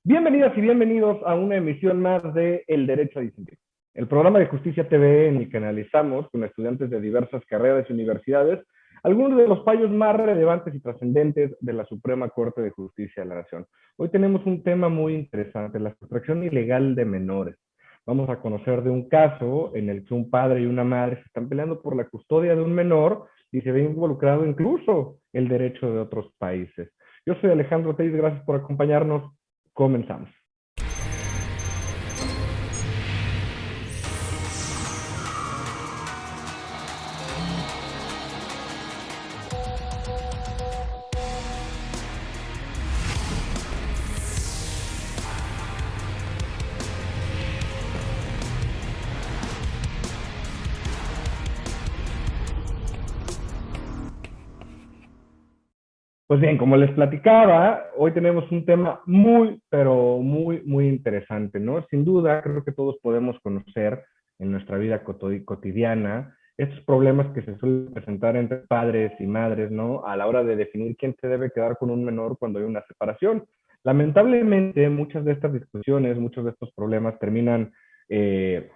Bienvenidas y bienvenidos a una emisión más de El Derecho a Disentir, el programa de Justicia TV en el que analizamos con estudiantes de diversas carreras y universidades algunos de los fallos más relevantes y trascendentes de la Suprema Corte de Justicia de la Nación. Hoy tenemos un tema muy interesante, la sustracción ilegal de menores. Vamos a conocer de un caso en el que un padre y una madre se están peleando por la custodia de un menor y se ve involucrado incluso el derecho de otros países. Yo soy Alejandro Teix, gracias por acompañarnos. Comenzamos. Pues bien, como les platicaba, hoy tenemos un tema muy, pero muy interesante, ¿no? Sin duda, creo que todos podemos conocer en nuestra vida cotidiana estos problemas que se suelen presentar entre padres y madres, ¿no? A la hora de definir quién se debe quedar con un menor cuando hay una separación. Lamentablemente, muchas de estas discusiones, muchos de estos problemas terminan eh,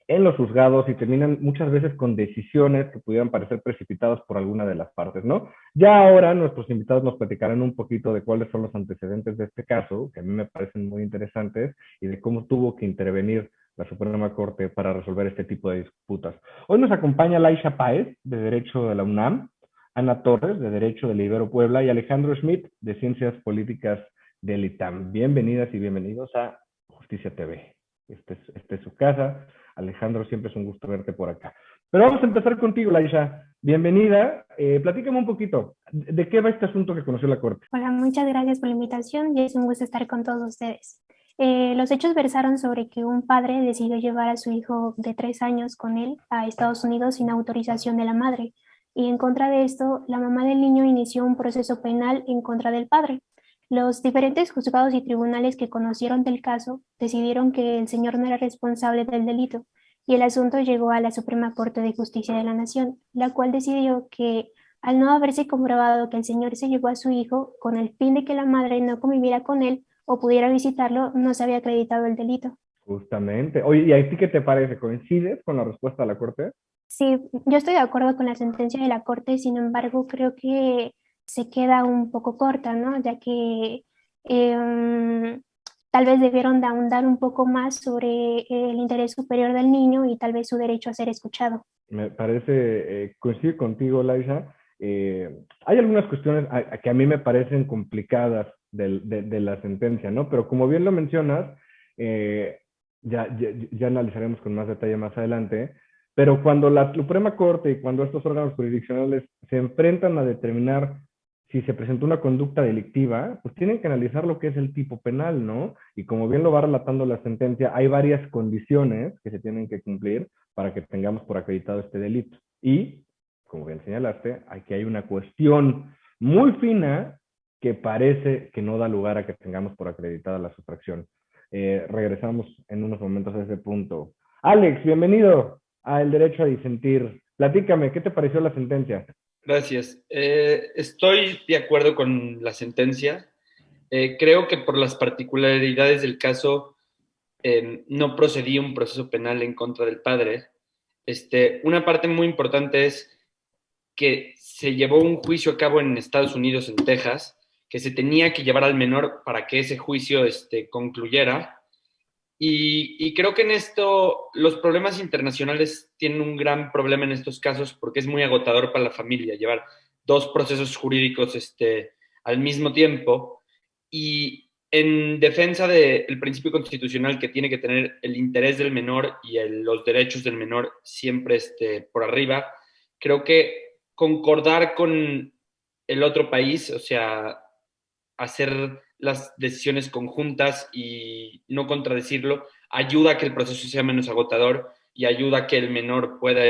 en los juzgados y terminan muchas veces con decisiones que pudieran parecer precipitadas por alguna de las partes, ¿no? Ya ahora nuestros invitados nos platicarán un poquito de cuáles son los antecedentes de este caso, que a mí me parecen muy interesantes, y de cómo tuvo que intervenir la Suprema Corte para resolver este tipo de disputas. Hoy nos acompaña Laisha Páez, de Derecho de la UNAM, Ana Torres, de Derecho de la Ibero Puebla, y Alejandro Schmidt, de Ciencias Políticas del ITAM. Bienvenidas y bienvenidos a Justicia TV. Este es su casa. Alejandro, siempre es un gusto verte por acá. Pero vamos a empezar contigo, Laisha. Bienvenida. Platícame un poquito. ¿De qué va este asunto que conoció la Corte? Hola, muchas gracias por la invitación y es un gusto estar con todos ustedes. Los hechos versaron sobre que un padre decidió llevar a su hijo de 3 años con él a Estados Unidos sin autorización de la madre, y en contra de esto, la mamá del niño inició un proceso penal en contra del padre. Los diferentes juzgados y tribunales que conocieron del caso decidieron que el señor no era responsable del delito, y el asunto llegó a la Suprema Corte de Justicia de la Nación, la cual decidió que al no haberse comprobado que el señor se llevó a su hijo con el fin de que la madre no conviviera con él o pudiera visitarlo, no se había acreditado el delito. Justamente. Oye, ¿y a ti qué te parece? ¿Coincides con la respuesta de la Corte? Sí, yo estoy de acuerdo con la sentencia de la Corte, sin embargo, creo que se queda un poco corta, ¿no? Ya que em, tal vez debieron de ahondar un poco más sobre el interés superior del niño y tal vez su derecho a ser escuchado. Me parece, coincido contigo, Laisha. Hay algunas cuestiones que a mí me parecen complicadas de la sentencia, ¿no? Pero como bien lo mencionas, eh, ya analizaremos con más detalle más adelante, pero cuando la Suprema Corte y cuando estos órganos jurisdiccionales se enfrentan a determinar si se presentó una conducta delictiva, pues tienen que analizar lo que es el tipo penal, ¿no? Y como bien lo va relatando la sentencia, hay varias condiciones que se tienen que cumplir para que tengamos por acreditado este delito. Y, como bien señalaste, aquí hay una cuestión muy fina que parece que no da lugar a que tengamos por acreditada la sustracción. Regresamos en unos momentos a ese punto. Alex, bienvenido a El Derecho a Disentir. Platícame, ¿qué te pareció la sentencia? Gracias. Estoy de acuerdo con la sentencia. Creo que por las particularidades del caso no procedía un proceso penal en contra del padre. Una parte muy importante es que se llevó un juicio a cabo en Estados Unidos, en Texas, que se tenía que llevar al menor para que ese juicio concluyera. Y creo que en esto los problemas internacionales tienen un gran problema en estos casos porque es muy agotador para la familia llevar dos procesos jurídicos al mismo tiempo. Y en defensa del principio constitucional que tiene que tener el interés del menor y los derechos del menor siempre por arriba, creo que concordar con el otro país, o sea, hacer las decisiones conjuntas y no contradecirlo, ayuda a que el proceso sea menos agotador y ayuda a que el menor pueda,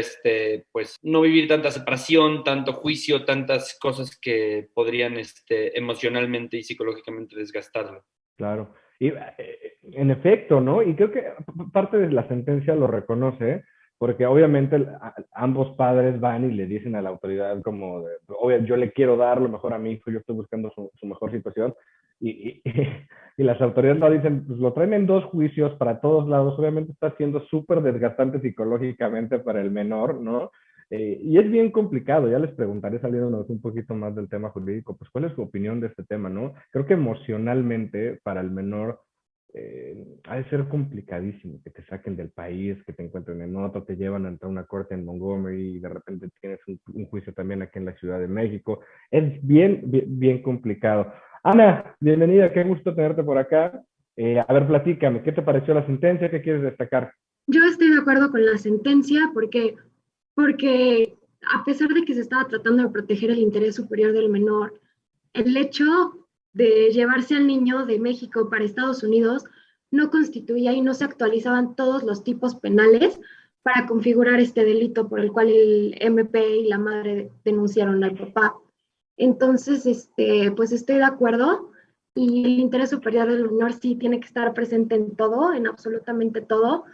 pues, no vivir tanta separación, tanto juicio, tantas cosas que podrían, emocionalmente y psicológicamente desgastarlo. Claro. Y en efecto, ¿no? Y creo que parte de la sentencia lo reconoce, porque obviamente ambos padres van y le dicen a la autoridad como, yo le quiero dar lo mejor a mi hijo, yo estoy buscando su mejor situación. Y y las autoridades lo dicen, pues lo traen en 2 juicios para todos lados, obviamente está siendo súper desgastante psicológicamente para el menor, ¿no? Y es bien complicado, ya les preguntaré saliéndonos un poquito más del tema jurídico, pues cuál es su opinión de este tema, ¿no? Creo que emocionalmente para el menor ha de ser complicadísimo que te saquen del país, que te encuentren en otro, te llevan ante una corte en Montgomery y de repente tienes un juicio también aquí en la Ciudad de México. Es bien complicado. Ana, bienvenida, qué gusto tenerte por acá. A ver, platícame, ¿qué te pareció la sentencia? ¿Qué quieres destacar? Yo estoy de acuerdo con la sentencia porque a pesar de que se estaba tratando de proteger el interés superior del menor, el hecho de llevarse al niño de México para Estados Unidos no constituía y no se actualizaban todos los tipos penales para configurar este delito por el cual el MP y la madre denunciaron al papá. Entonces, pues estoy de acuerdo y el interés superior del menor sí tiene que estar presente en todo, en absolutamente todo,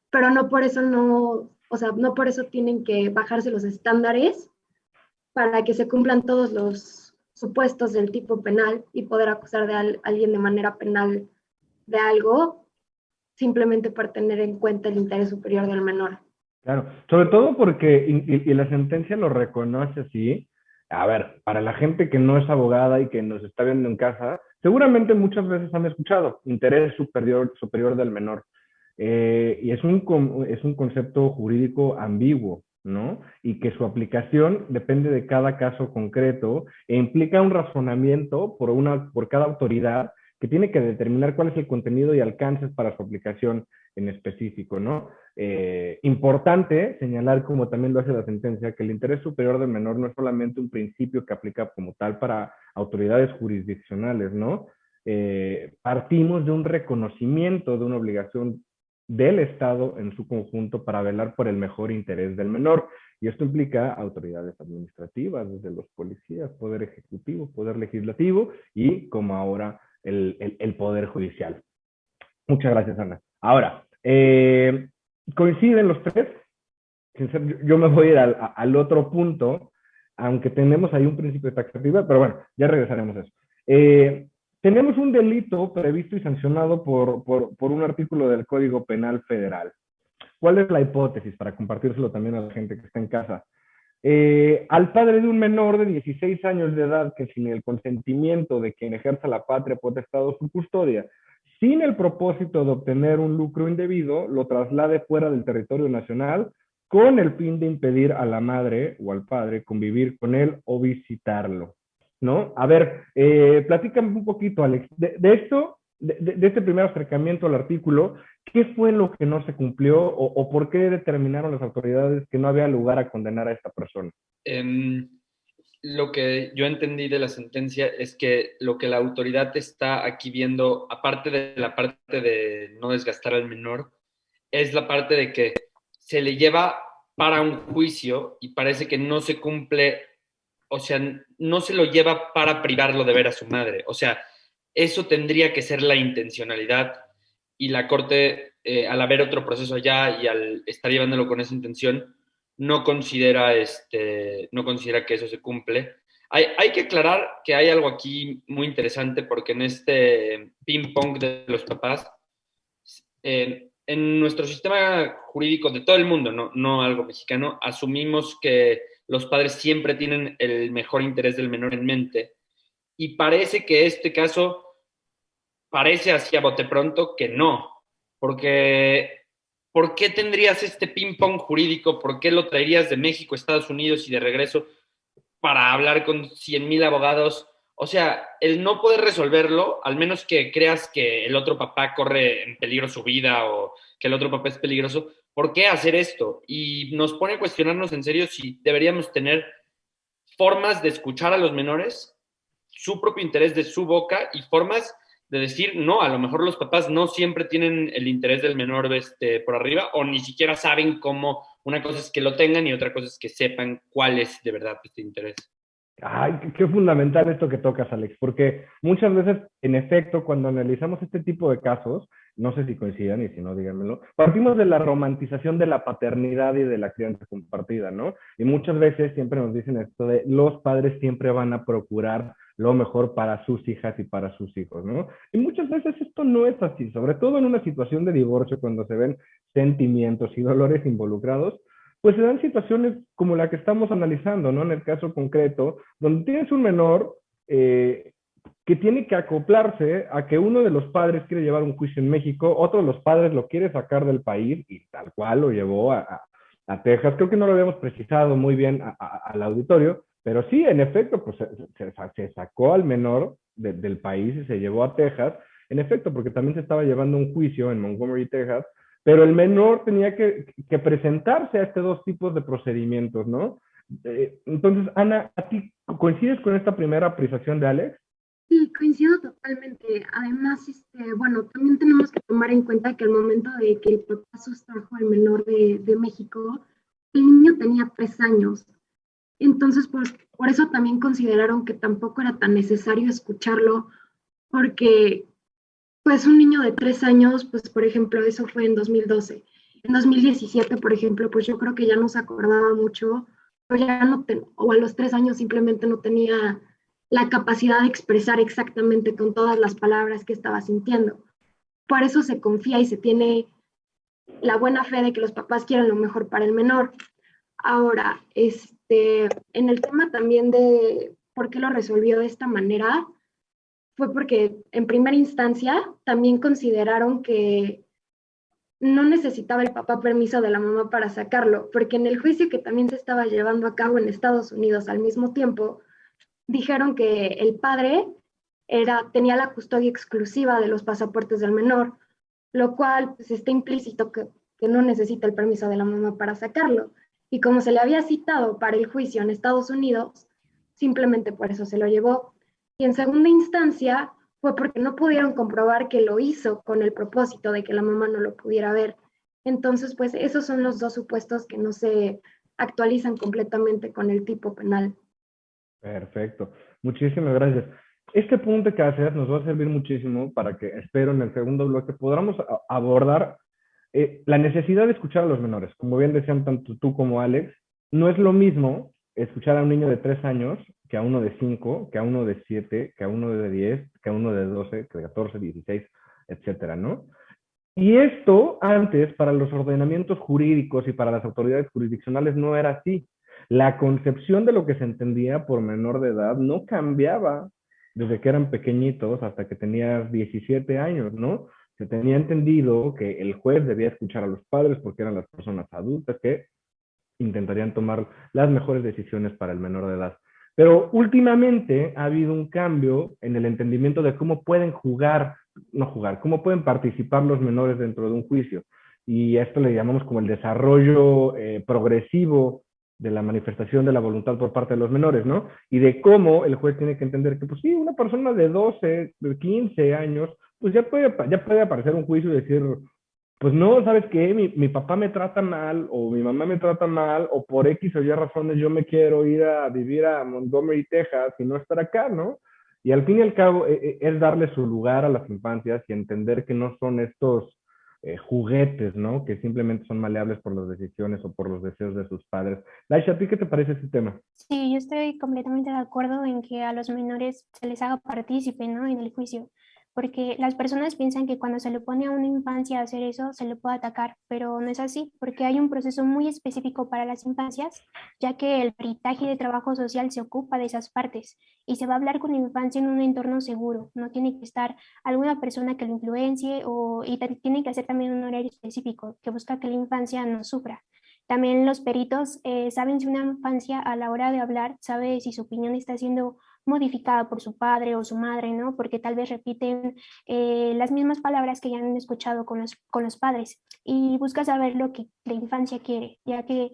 pero no por eso no por eso tienen que bajarse los estándares para que se cumplan todos los supuestos del tipo penal y poder acusar de alguien de manera penal de algo simplemente por tener en cuenta el interés superior del menor. Claro, sobre todo porque, y la sentencia lo reconoce así, a ver, para la gente que no es abogada y que nos está viendo en casa, seguramente muchas veces han escuchado interés superior del menor. Y es un concepto jurídico ambiguo, ¿no? Y que su aplicación depende de cada caso concreto e implica un razonamiento por cada autoridad que tiene que determinar cuál es el contenido y alcances para su aplicación en específico, ¿no? Importante señalar, como también lo hace la sentencia, que el interés superior del menor no es solamente un principio que aplica como tal para autoridades jurisdiccionales, ¿no? Partimos de un reconocimiento de una obligación del Estado en su conjunto para velar por el mejor interés del menor. Y esto implica autoridades administrativas, desde los policías, poder ejecutivo, poder legislativo y como ahora el poder judicial. Muchas gracias, Ana. Ahora, coinciden los tres. Yo me voy a ir al otro punto, aunque tenemos ahí un principio de taxatividad, pero bueno, ya regresaremos a eso. Tenemos un delito previsto y sancionado por un artículo del Código Penal Federal. ¿Cuál es la hipótesis para compartírselo también a la gente que está en casa? Al padre de un menor de 16 años de edad que sin el consentimiento de quien ejerza la patria potestad o su custodia, sin el propósito de obtener un lucro indebido, lo traslade fuera del territorio nacional con el fin de impedir a la madre o al padre convivir con él o visitarlo, ¿no? A ver, platícame un poquito, Alex, de esto, de este primer acercamiento al artículo. ¿Qué fue lo que no se cumplió o por qué determinaron las autoridades que no había lugar a condenar a esta persona? Lo que yo entendí de la sentencia es que lo que la autoridad está aquí viendo, aparte de la parte de no desgastar al menor, es la parte de que se le lleva para un juicio y parece que no se cumple, o sea, no se lo lleva para privarlo de ver a su madre. O sea, eso tendría que ser la intencionalidad y la Corte, al haber otro proceso allá y al estar llevándolo con esa intención, no considera que eso se cumple. Hay que aclarar que hay algo aquí muy interesante porque en este ping-pong de los papás, en nuestro sistema jurídico de todo el mundo, no algo mexicano, asumimos que los padres siempre tienen el mejor interés del menor en mente y parece que este caso parece así a bote pronto que no, porque ¿por qué tendrías este ping-pong jurídico? ¿Por qué lo traerías de México a Estados Unidos y de regreso para hablar con 100,000 abogados? O sea, el no poder resolverlo, al menos que creas que el otro papá corre en peligro su vida o que el otro papá es peligroso, ¿por qué hacer esto? Y nos pone a cuestionarnos en serio si deberíamos tener formas de escuchar a los menores, su propio interés de su boca y formas de decir, no, a lo mejor los papás no siempre tienen el interés del menor por arriba o ni siquiera saben cómo. Una cosa es que lo tengan y otra cosa es que sepan cuál es de verdad este interés. Ay, qué fundamental esto que tocas, Alex, porque muchas veces, en efecto, cuando analizamos este tipo de casos, no sé si coincidan y si no, díganmelo, partimos de la romantización de la paternidad y de la crianza compartida, ¿no? Y muchas veces siempre nos dicen esto de los padres siempre van a procurar lo mejor para sus hijas y para sus hijos, ¿no? Y muchas veces esto no es así, sobre todo en una situación de divorcio, cuando se ven sentimientos y dolores involucrados, pues se dan situaciones como la que estamos analizando, ¿no? En el caso concreto, donde tienes un menor que tiene que acoplarse a que uno de los padres quiere llevar un juicio en México, otro de los padres lo quiere sacar del país y tal cual lo llevó a Texas. Creo que no lo habíamos precisado muy bien al auditorio, pero sí, en efecto, pues se sacó al menor del país y se llevó a Texas, en efecto, porque también se estaba llevando un juicio en Montgomery, Texas, pero el menor tenía que presentarse a estos dos tipos de procedimientos, ¿no? Entonces, Ana, ¿a ti coincides con esta primera apreciación de Alex? Sí, coincido totalmente. Además, bueno, también tenemos que tomar en cuenta que al momento de que el papá sustrajo al menor de México, el niño tenía 3 años. Entonces, por eso también consideraron que tampoco era tan necesario escucharlo, porque pues un niño de 3 años, pues por ejemplo, eso fue en 2012. En 2017, por ejemplo, pues yo creo que ya no se acordaba mucho, o ya no o a los 3 años simplemente no tenía la capacidad de expresar exactamente con todas las palabras que estaba sintiendo. Por eso se confía y se tiene la buena fe de que los papás quieren lo mejor para el menor. Ahora, en el tema también de por qué lo resolvió de esta manera, fue porque en primera instancia también consideraron que no necesitaba el papá permiso de la mamá para sacarlo, porque en el juicio que también se estaba llevando a cabo en Estados Unidos al mismo tiempo, dijeron que el padre tenía la custodia exclusiva de los pasaportes del menor, lo cual pues, está implícito que no necesita el permiso de la mamá para sacarlo. Y como se le había citado para el juicio en Estados Unidos, simplemente por eso se lo llevó. Y en segunda instancia fue porque no pudieron comprobar que lo hizo con el propósito de que la mamá no lo pudiera ver. Entonces, pues esos son los dos supuestos que no se actualizan completamente con el tipo penal. Perfecto. Muchísimas gracias. Este punto que haces nos va a servir muchísimo para que, espero, en el segundo bloque podamos abordar la necesidad de escuchar a los menores. Como bien decían tanto tú como Alex, no es lo mismo escuchar a un niño de 3 años que a uno de 5, que a uno de 7, que a uno de 10, que a uno de 12, que de 14, 16, etcétera, ¿no? Y esto antes, para los ordenamientos jurídicos y para las autoridades jurisdiccionales, no era así. La concepción de lo que se entendía por menor de edad no cambiaba desde que eran pequeñitos hasta que tenías 17 años, ¿no? Se tenía entendido que el juez debía escuchar a los padres porque eran las personas adultas que intentarían tomar las mejores decisiones para el menor de edad. Pero últimamente ha habido un cambio en el entendimiento de cómo pueden cómo pueden participar los menores dentro de un juicio. Y esto le llamamos como el desarrollo progresivo de la manifestación de la voluntad por parte de los menores, ¿no? Y de cómo el juez tiene que entender que, pues sí, una persona de 12, de 15 años, pues ya puede aparecer un juicio y decir, pues no, ¿sabes qué? Mi papá me trata mal o mi mamá me trata mal o por X o Y razones yo me quiero ir a vivir a Montgomery, Texas y no estar acá, ¿no? Y al fin y al cabo es darle su lugar a las infancias y entender que no son estos juguetes, ¿no? Que simplemente son maleables por las decisiones o por los deseos de sus padres. Laisha, ¿a ti qué te parece este tema? Sí, yo estoy completamente de acuerdo en que a los menores se les haga partícipe, ¿no? En el juicio, porque las personas piensan que cuando se le pone a una infancia a hacer eso, se le puede atacar, pero no es así, porque hay un proceso muy específico para las infancias, ya que el peritaje de trabajo social se ocupa de esas partes y se va a hablar con la infancia en un entorno seguro, no tiene que estar alguna persona que lo influencie tiene que hacer también un horario específico que busca que la infancia no sufra. También los peritos saben si una infancia a la hora de hablar sabe si su opinión está siendo modificada por su padre o su madre, ¿no? Porque tal vez repiten las mismas palabras que ya han escuchado con los padres y busca saber lo que la infancia quiere, ya que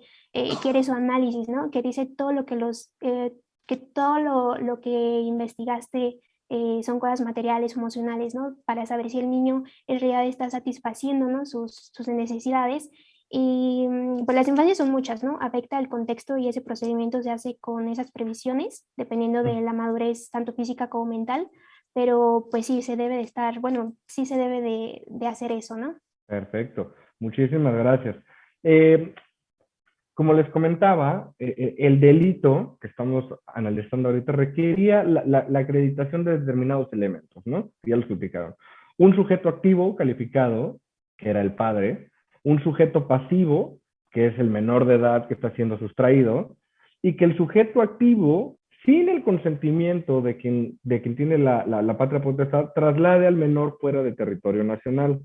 quiere su análisis, ¿no? Que dice todo lo que que todo lo que investigaste son cosas materiales, emocionales, ¿no? Para saber si el niño en realidad está satisfaciendo, ¿no? Sus necesidades y pues las infancias son muchas, ¿no? Afecta el contexto y ese procedimiento se hace con esas previsiones, dependiendo de la madurez tanto física como mental, pero pues sí se debe de estar, bueno, sí se debe de hacer eso, ¿no? Perfecto. Muchísimas gracias. Eh, como les comentaba, el delito que estamos analizando ahorita requería la acreditación de determinados elementos, ¿no? Ya los explicaron. Un sujeto activo calificado, que era el padre, un sujeto pasivo, que es el menor de edad que está siendo sustraído, y que el sujeto activo, sin el consentimiento de quien tiene la patria potestad, traslade al menor fuera de territorio nacional.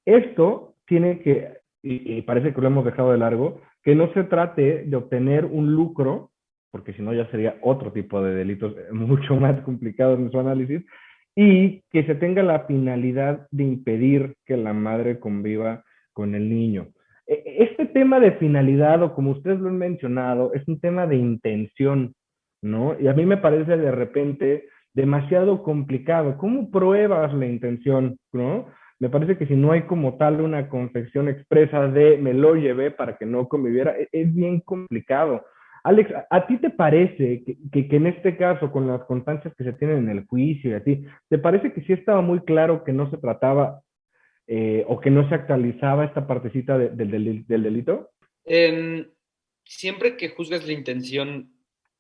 Esto tiene que, y parece que lo hemos dejado de largo, que no se trate de obtener un lucro, porque si no ya sería otro tipo de delitos mucho más complicados en su análisis, y que se tenga la finalidad de impedir que la madre conviva con el niño. Este tema de finalidad, o como ustedes lo han mencionado, es un tema de intención, ¿no? Y a mí me parece de repente demasiado complicado. ¿Cómo pruebas la intención, no? Me parece que si no hay como tal una confección expresa de me lo llevé para que no conviviera, es bien complicado. Alex, ¿a ti te parece que en este caso, con las constancias que se tienen en el juicio y a ti, te parece que sí estaba muy claro que no se trataba o que no se actualizaba esta partecita del delito? Em, Siempre que juzgas la intención,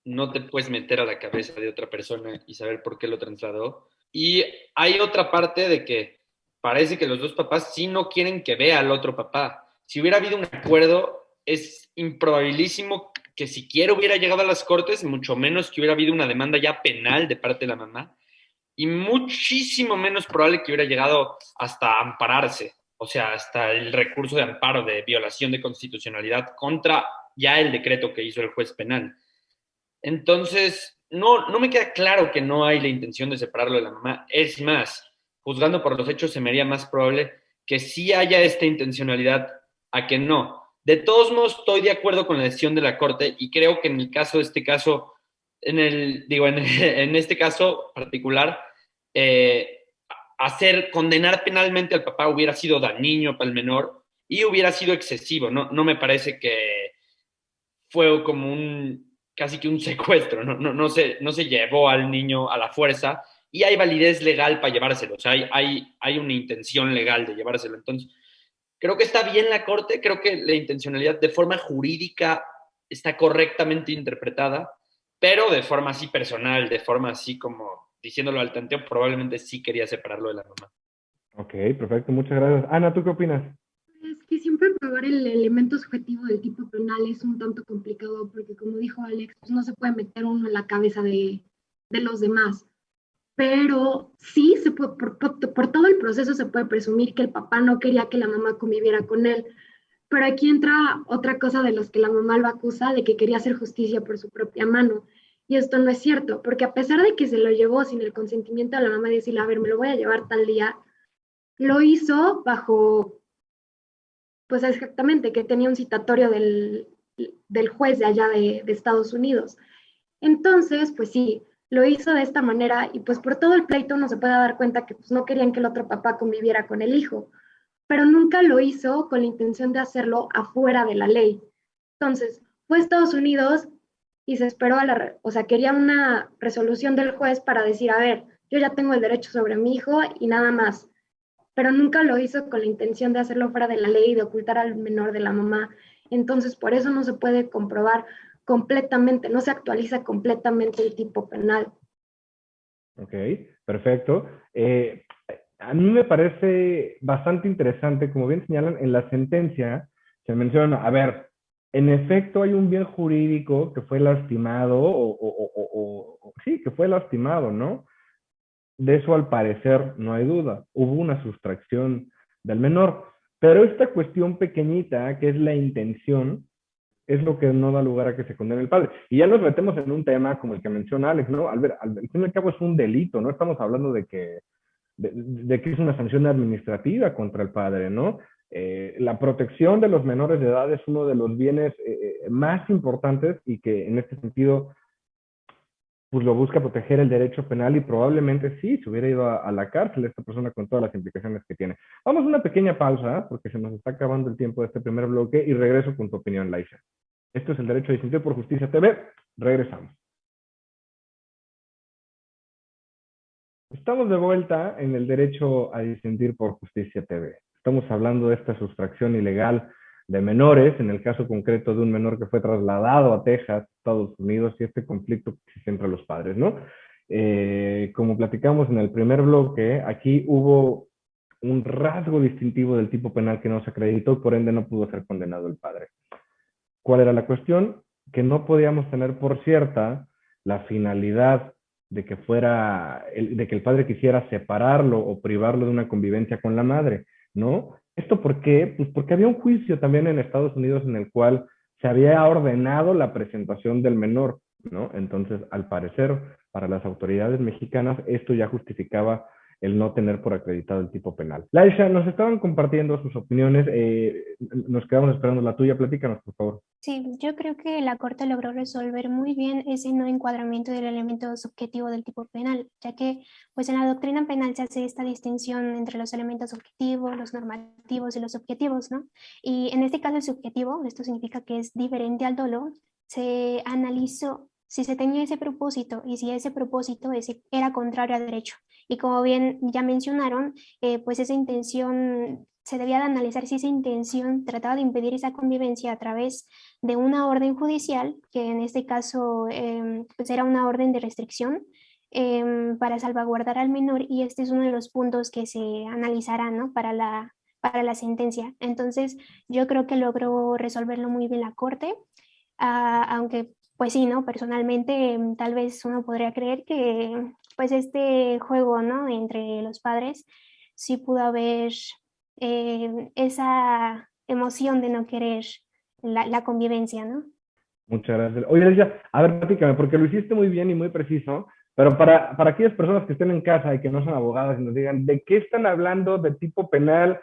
no te puedes meter a la cabeza de otra persona y saber por qué lo trasladó. Y hay otra parte de que parece que los dos papás sí no quieren que vea al otro papá. Si hubiera habido un acuerdo, es improbabilísimo que siquiera hubiera llegado a las cortes, mucho menos que hubiera habido una demanda ya penal de parte de la mamá, y muchísimo menos probable que hubiera llegado hasta ampararse, o sea, hasta el recurso de amparo de violación de constitucionalidad contra ya el decreto que hizo el juez penal. Entonces, no me queda claro que no hay la intención de separarlo de la mamá. Es más, juzgando por los hechos, se me haría más probable que sí haya esta intencionalidad a que no. De todos modos, estoy de acuerdo con la decisión de la Corte y creo que en el caso de este caso, en este caso particular, eh, condenar penalmente al papá hubiera sido dañino para el menor y hubiera sido excesivo. No me parece que fue como casi que un secuestro, no se llevó al niño a la fuerza y hay validez legal para llevárselo, o sea, hay una intención legal de llevárselo. Entonces, creo que está bien la Corte, creo que la intencionalidad de forma jurídica está correctamente interpretada, pero de forma así personal, de forma así como diciéndolo al tanteo, probablemente sí quería separarlo de la mamá. Ok, perfecto, muchas gracias. Ana, ¿tú qué opinas? Es que siempre probar el elemento subjetivo del tipo penal es un tanto complicado porque, como dijo Alex, pues no se puede meter uno en la cabeza de los demás. Pero sí, se puede, por todo el proceso se puede presumir que el papá no quería que la mamá conviviera con él. Pero aquí entra otra cosa de los que la mamá lo acusa de que quería hacer justicia por su propia mano. Y esto no es cierto, porque a pesar de que se lo llevó sin el consentimiento de la mamá y decirle, a ver, me lo voy a llevar tal día, lo hizo bajo, pues exactamente, que tenía un citatorio del juez de allá de Estados Unidos. Entonces, pues sí, lo hizo de esta manera y pues por todo el pleito uno se puede dar cuenta que pues no querían que el otro papá conviviera con el hijo, pero nunca lo hizo con la intención de hacerlo afuera de la ley. Entonces, fue a Estados Unidos y se esperó o sea, quería una resolución del juez para decir, a ver, yo ya tengo el derecho sobre mi hijo y nada más, pero nunca lo hizo con la intención de hacerlo fuera de la ley y de ocultar al menor de la mamá. Entonces, por eso no se puede comprobar completamente, no se actualiza completamente el tipo penal. Ok, perfecto. A mí me parece bastante interesante, como bien señalan, en la sentencia se menciona, a ver, en efecto hay un bien jurídico que fue lastimado, sí, que fue lastimado, ¿no? De eso al parecer no hay duda, hubo una sustracción del menor, pero esta cuestión pequeñita, que es la intención, es lo que no da lugar a que se condene el padre. Y ya nos metemos en un tema como el que menciona Alex, ¿no? Al fin y al cabo es un delito, no estamos hablando de que es una sanción administrativa contra el padre, ¿no? La protección de los menores de edad es uno de los bienes más importantes y que en este sentido pues lo busca proteger el derecho penal y probablemente sí, se hubiera ido a la cárcel esta persona con todas las implicaciones que tiene. Vamos a una pequeña pausa porque se nos está acabando el tiempo de este primer bloque y regreso con tu opinión, Laisa. Esto es el Derecho a Disentir por Justicia TV. Regresamos. Estamos de vuelta en el Derecho a Disentir por Justicia TV. Estamos hablando de esta sustracción ilegal de menores, en el caso concreto de un menor que fue trasladado a Texas, Estados Unidos, y este conflicto que existe entre los padres, ¿no? Como platicamos en el primer bloque, aquí hubo un rasgo distintivo del tipo penal que no se acreditó y por ende no pudo ser condenado el padre. ¿Cuál era la cuestión? Que no podíamos tener por cierta la finalidad de que de que el padre quisiera separarlo o privarlo de una convivencia con la madre, ¿no? ¿Esto por qué? Pues porque había un juicio también en Estados Unidos en el cual se había ordenado la presentación del menor, ¿no? Entonces, al parecer, para las autoridades mexicanas, esto ya justificaba el no tener por acreditado el tipo penal. Laisha, nos estaban compartiendo sus opiniones, nos quedamos esperando la tuya, platícanos, por favor. Sí, yo creo que la Corte logró resolver muy bien ese no encuadramiento del elemento subjetivo del tipo penal, ya que pues en la doctrina penal se hace esta distinción entre los elementos objetivos, los normativos y los objetivos, ¿no? Y en este caso el subjetivo, esto significa que es diferente al dolo, se analizó si se tenía ese propósito y si ese propósito era contrario a derecho. Y como bien ya mencionaron, pues esa intención, se debía de analizar si esa intención trataba de impedir esa convivencia a través de una orden judicial, que en este caso pues era una orden de restricción para salvaguardar al menor, y este es uno de los puntos que se analizará, ¿no? Para la sentencia. Entonces, yo creo que logró resolverlo muy bien la Corte, aunque pues sí, ¿no? Personalmente, tal vez uno podría creer que pues este juego, ¿no? Entre los padres sí pudo haber esa emoción de no querer la convivencia, ¿no? Muchas gracias. Oye, Alicia, a ver, platícame, porque lo hiciste muy bien y muy preciso, pero para aquellas personas que estén en casa y que no son abogadas y nos digan, ¿de qué están hablando de tipo penal?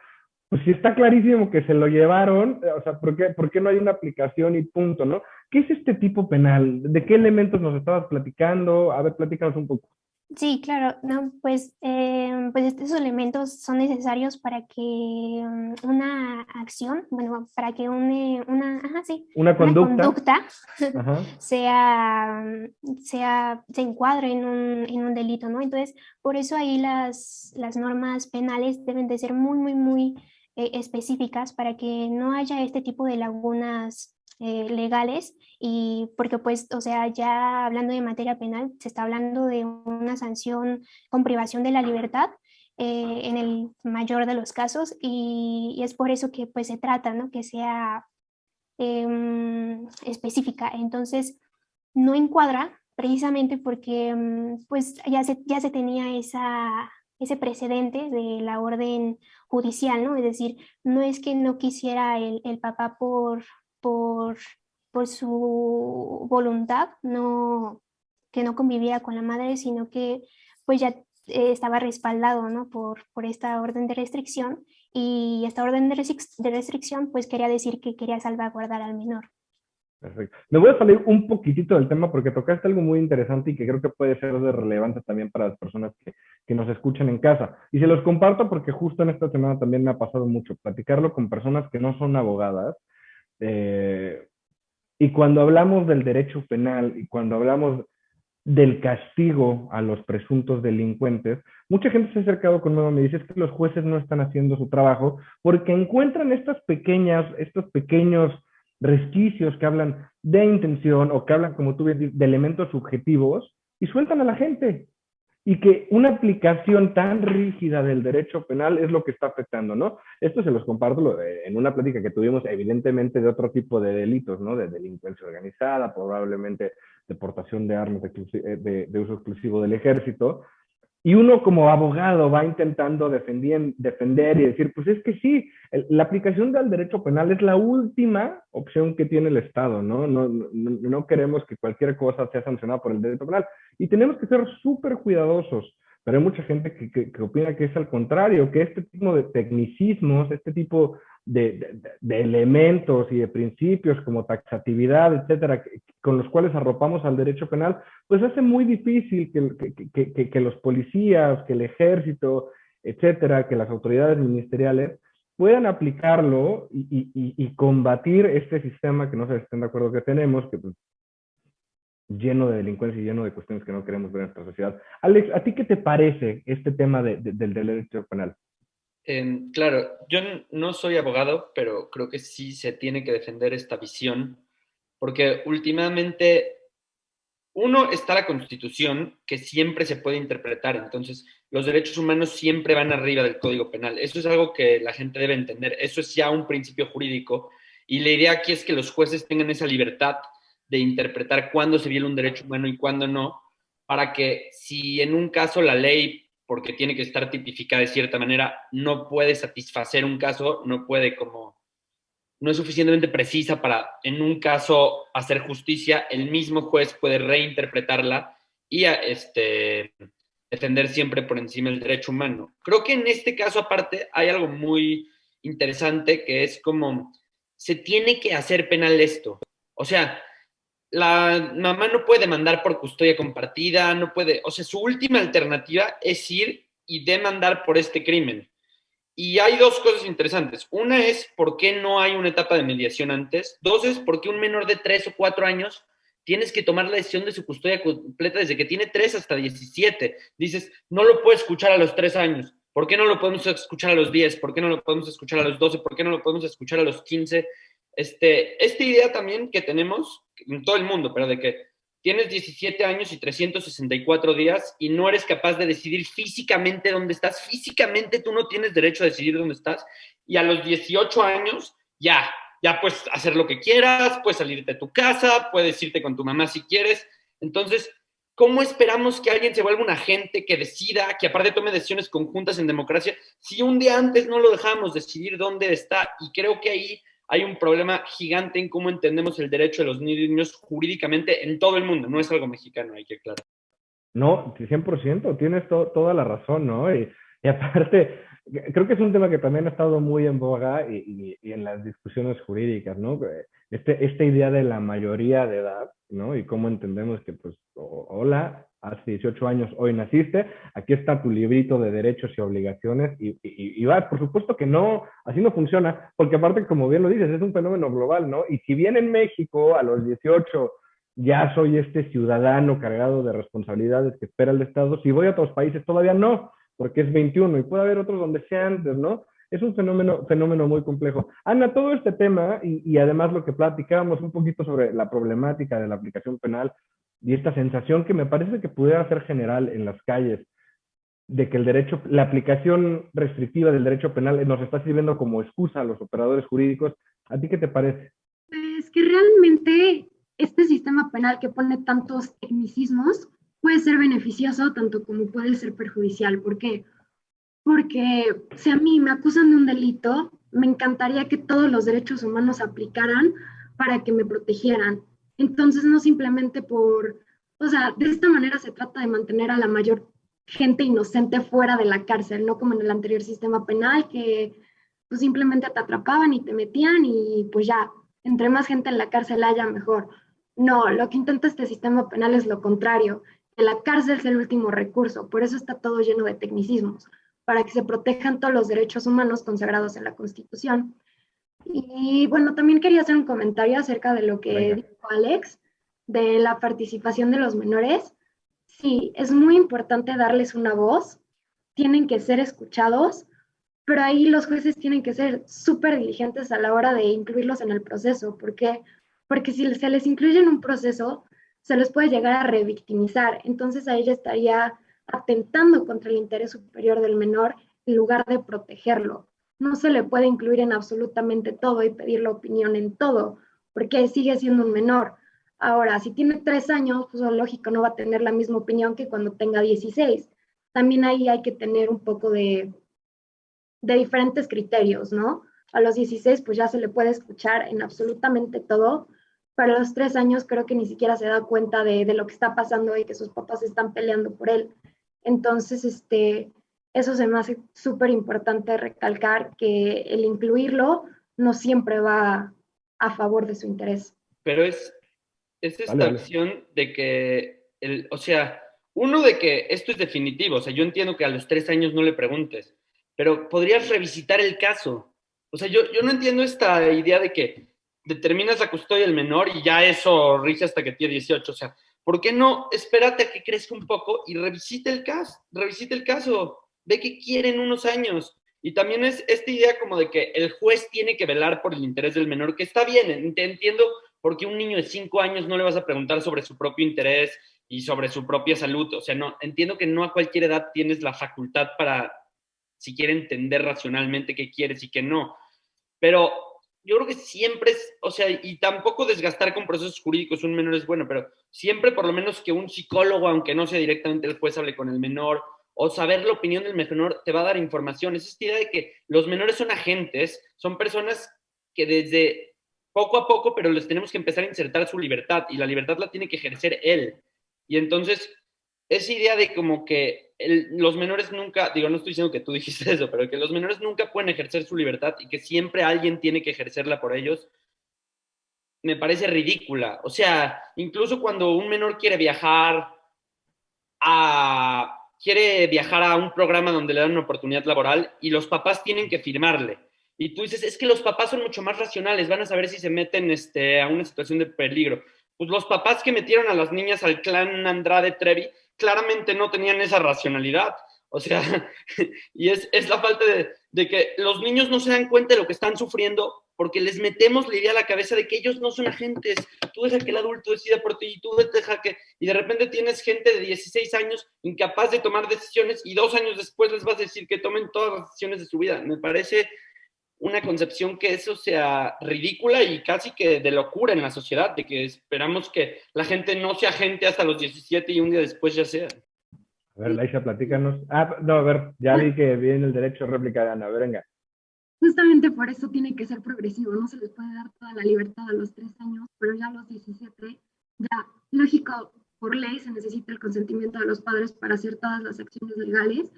Pues sí está clarísimo que se lo llevaron, o sea, por qué no hay una aplicación y punto, ¿no? ¿Qué es este tipo penal? ¿De qué elementos nos estabas platicando? A ver, platícanos un poco. Sí, claro, no, pues estos elementos son necesarios para que una acción, bueno, para que ajá, sí, Una una conducta. conducta Ajá. se encuadre en un delito, ¿no? Entonces, por eso ahí las normas penales deben de ser muy, muy, muy específicas para que no haya este tipo de lagunas legales. Y porque pues, o sea, ya hablando de materia penal, se está hablando de una sanción con privación de la libertad en el mayor de los casos, y es por eso que pues se trata, ¿no? Que sea específica. Entonces, no encuadra precisamente porque pues ya se tenía ese precedente de la orden judicial, ¿no? Es decir, no es que no quisiera el papá por, por su voluntad, no, que no conviviera con la madre, sino que pues ya estaba respaldado, ¿no? Por esta orden de restricción, y esta orden de restricción pues quería decir que quería salvaguardar al menor. Perfecto. Me voy a salir un poquitito del tema porque tocaste algo muy interesante y que creo que puede ser de relevante también para las personas que nos escuchan en casa. Y se los comparto porque justo en esta semana también me ha pasado mucho platicarlo con personas que no son abogadas. eh, y cuando hablamos del derecho penal y cuando hablamos del castigo a los presuntos delincuentes, mucha gente se ha acercado conmigo y me dice es que los jueces no están haciendo su trabajo porque encuentran estos pequeños resquicios que hablan de intención o que hablan, como tú ves, de elementos subjetivos y sueltan a la gente. Y que una aplicación tan rígida del derecho penal es lo que está afectando, ¿no? Esto se los comparto en una plática que tuvimos, evidentemente, de otro tipo de delitos, ¿no? De delincuencia organizada, probablemente deportación de armas de uso exclusivo del ejército, y uno como abogado va intentando defender y decir, pues es que sí, la aplicación del derecho penal es la última opción que tiene el Estado, ¿no? No queremos que cualquier cosa sea sancionada por el derecho penal y tenemos que ser súper cuidadosos, pero hay mucha gente que opina que es al contrario, que este tipo de tecnicismos, este tipo de elementos y de principios como taxatividad, etcétera, con los cuales arropamos al derecho penal, pues hace muy difícil que los policías, que el ejército, etcétera, que las autoridades ministeriales puedan aplicarlo y combatir este sistema que no se estén de acuerdo que tenemos, que pues, lleno de delincuencia y lleno de cuestiones que no queremos ver en nuestra sociedad. Alex, ¿a ti qué te parece este tema del derecho penal? Claro, yo no soy abogado, pero creo que sí se tiene que defender esta visión, porque últimamente, uno, está la Constitución, que siempre se puede interpretar, entonces los derechos humanos siempre van arriba del Código Penal. Eso es algo que la gente debe entender, eso es ya un principio jurídico, y la idea aquí es que los jueces tengan esa libertad de interpretar cuándo se viola un derecho humano y cuándo no, para que si en un caso la ley, porque tiene que estar tipificada de cierta manera, no puede satisfacer un caso, no puede como no es suficientemente precisa para, en un caso, hacer justicia, el mismo juez puede reinterpretarla y defender siempre por encima del derecho humano. Creo que en este caso, aparte, hay algo muy interesante que es como, se tiene que hacer penal esto. O sea, la mamá no puede demandar por custodia compartida, no puede, o sea, su última alternativa es ir y demandar por este crimen. Y hay dos cosas interesantes. Una es por qué no hay una etapa de mediación antes. Dos es por qué un menor de 3 o 4 años tienes que tomar la decisión de su custodia completa desde que tiene 3 hasta 17. Dices, no lo puedo escuchar a los 3 años. ¿Por qué no lo podemos escuchar a los 10? ¿Por qué no lo podemos escuchar a los 12? ¿Por qué no lo podemos escuchar a los 15? Esta idea también que tenemos en todo el mundo, pero de que tienes 17 años y 364 días y no eres capaz de decidir físicamente dónde estás. Físicamente tú no tienes derecho a decidir dónde estás. Y a los 18 años ya puedes hacer lo que quieras, puedes salirte de tu casa, puedes irte con tu mamá si quieres. Entonces, ¿cómo esperamos que alguien se vuelva un agente que decida, que aparte tome decisiones conjuntas en democracia, si un día antes no lo dejamos decidir dónde está? Y creo que ahí hay un problema gigante en cómo entendemos el derecho de los niños jurídicamente en todo el mundo. No es algo mexicano, hay que aclarar. No, 100%, tienes toda la razón, ¿no? Y aparte, creo que es un tema que también ha estado muy en boga y en las discusiones jurídicas, ¿no? Esta idea de la mayoría de edad, ¿no? Y cómo entendemos que, pues, hola, hace 18 años, hoy naciste, aquí está tu librito de derechos y obligaciones, y va, por supuesto que no, así no funciona, porque aparte, como bien lo dices, es un fenómeno global, ¿no? Y si bien en México a los 18 ya soy este ciudadano cargado de responsabilidades que espera el Estado. Si voy a otros países todavía no, porque es 21 y puede haber otros donde sea antes, ¿no? Es un fenómeno muy complejo. Ana, todo este tema y además lo que platicábamos un poquito sobre la problemática de la aplicación penal y esta sensación que me parece que pudiera ser general en las calles de que el derecho, la aplicación restrictiva del derecho penal nos está sirviendo como excusa a los operadores jurídicos. ¿A ti qué te parece? Es que realmente este sistema penal que pone tantos tecnicismos puede ser beneficioso tanto como puede ser perjudicial. ¿Por qué? Porque si a mí me acusan de un delito, me encantaría que todos los derechos humanos se aplicaran para que me protegieran. Entonces, no simplemente o sea, de esta manera se trata de mantener a la mayor gente inocente fuera de la cárcel, no como en el anterior sistema penal que pues simplemente te atrapaban y te metían y pues ya, entre más gente en la cárcel haya, mejor. No, lo que intenta este sistema penal es lo contrario, que la cárcel es el último recurso, por eso está todo lleno de tecnicismos, para que se protejan todos los derechos humanos consagrados en la Constitución. Y bueno, también quería hacer un comentario acerca de lo que Venga. dijo Alex, de la participación de los menores. Sí, es muy importante darles una voz, tienen que ser escuchados, pero ahí los jueces tienen que ser súper diligentes a la hora de incluirlos en el proceso. ¿Por qué? Porque si se les incluye en un proceso, se les puede llegar a revictimizar. Entonces ahí ya estaría atentando contra el interés superior del menor en lugar de protegerlo. No se le puede incluir en absolutamente todo y pedir la opinión en todo, porque sigue siendo un menor. Ahora, si tiene 3 años, pues lógico, no va a tener la misma opinión que cuando tenga 16. También ahí hay que tener un poco de diferentes criterios, ¿no? A los 16 pues ya se le puede escuchar en absolutamente todo. Para los 3 años creo que ni siquiera se da cuenta de lo que está pasando y que sus papás están peleando por él. Entonces, eso se me hace súper importante recalcar que el incluirlo no siempre va a favor de su interés. Pero es esta Vale. acción de que, o sea, uno de que esto es definitivo, o sea, yo entiendo que a los 3 años no le preguntes, pero podrías revisitar el caso. O sea, yo no entiendo esta idea de que determinas la custodia del menor y ya eso rige hasta que tiene 18. O sea, ¿por qué no espérate a que crezca un poco y revisite el caso? Ve qué quiere en unos años. Y también es esta idea como de que el juez tiene que velar por el interés del menor, que está bien, te entiendo, porque un niño de 5 años no le vas a preguntar sobre su propio interés y sobre su propia salud. O sea, no, entiendo que no a cualquier edad tienes la facultad para siquiera entender racionalmente qué quieres y qué no. Pero yo creo que siempre es, o sea, y tampoco desgastar con procesos jurídicos un menor es bueno, pero siempre por lo menos que un psicólogo, aunque no sea directamente el juez, hable con el menor, o saber la opinión del menor te va a dar información. Es esta idea de que los menores son agentes, son personas que desde poco a poco, pero les tenemos que empezar a insertar su libertad, y la libertad la tiene que ejercer él. Y entonces, esa idea de como que los menores nunca, digo, no estoy diciendo que tú dijiste eso, pero que los menores nunca pueden ejercer su libertad y que siempre alguien tiene que ejercerla por ellos, me parece ridícula. O sea, incluso cuando un menor quiere viajar a un programa donde le dan una oportunidad laboral y los papás tienen que firmarle. Y tú dices, es que los papás son mucho más racionales, van a saber si se meten a una situación de peligro. Pues los papás que metieron a las niñas al clan Andrade Trevi claramente no tenían esa racionalidad. O sea, y es la falta de que los niños no se dan cuenta de lo que están sufriendo porque les metemos la idea a la cabeza de que ellos no son agentes. Tú deja que el adulto decida por ti y tú deja que... Y de repente tienes gente de 16 años incapaz de tomar decisiones y 2 años después les vas a decir que tomen todas las decisiones de su vida. Me parece una concepción que eso sea ridícula y casi que de locura en la sociedad, de que esperamos que la gente no sea agente hasta los 17 y un día después ya sea. A ver, Laisha, platícanos. No, a ver, ya vi que viene el derecho de réplica de Ana. A ver, venga. Justamente por eso tiene que ser progresivo, no se les puede dar toda la libertad a los 3 años, pero ya a los 17, ya, lógico, por ley se necesita el consentimiento de los padres para hacer todas las acciones legales,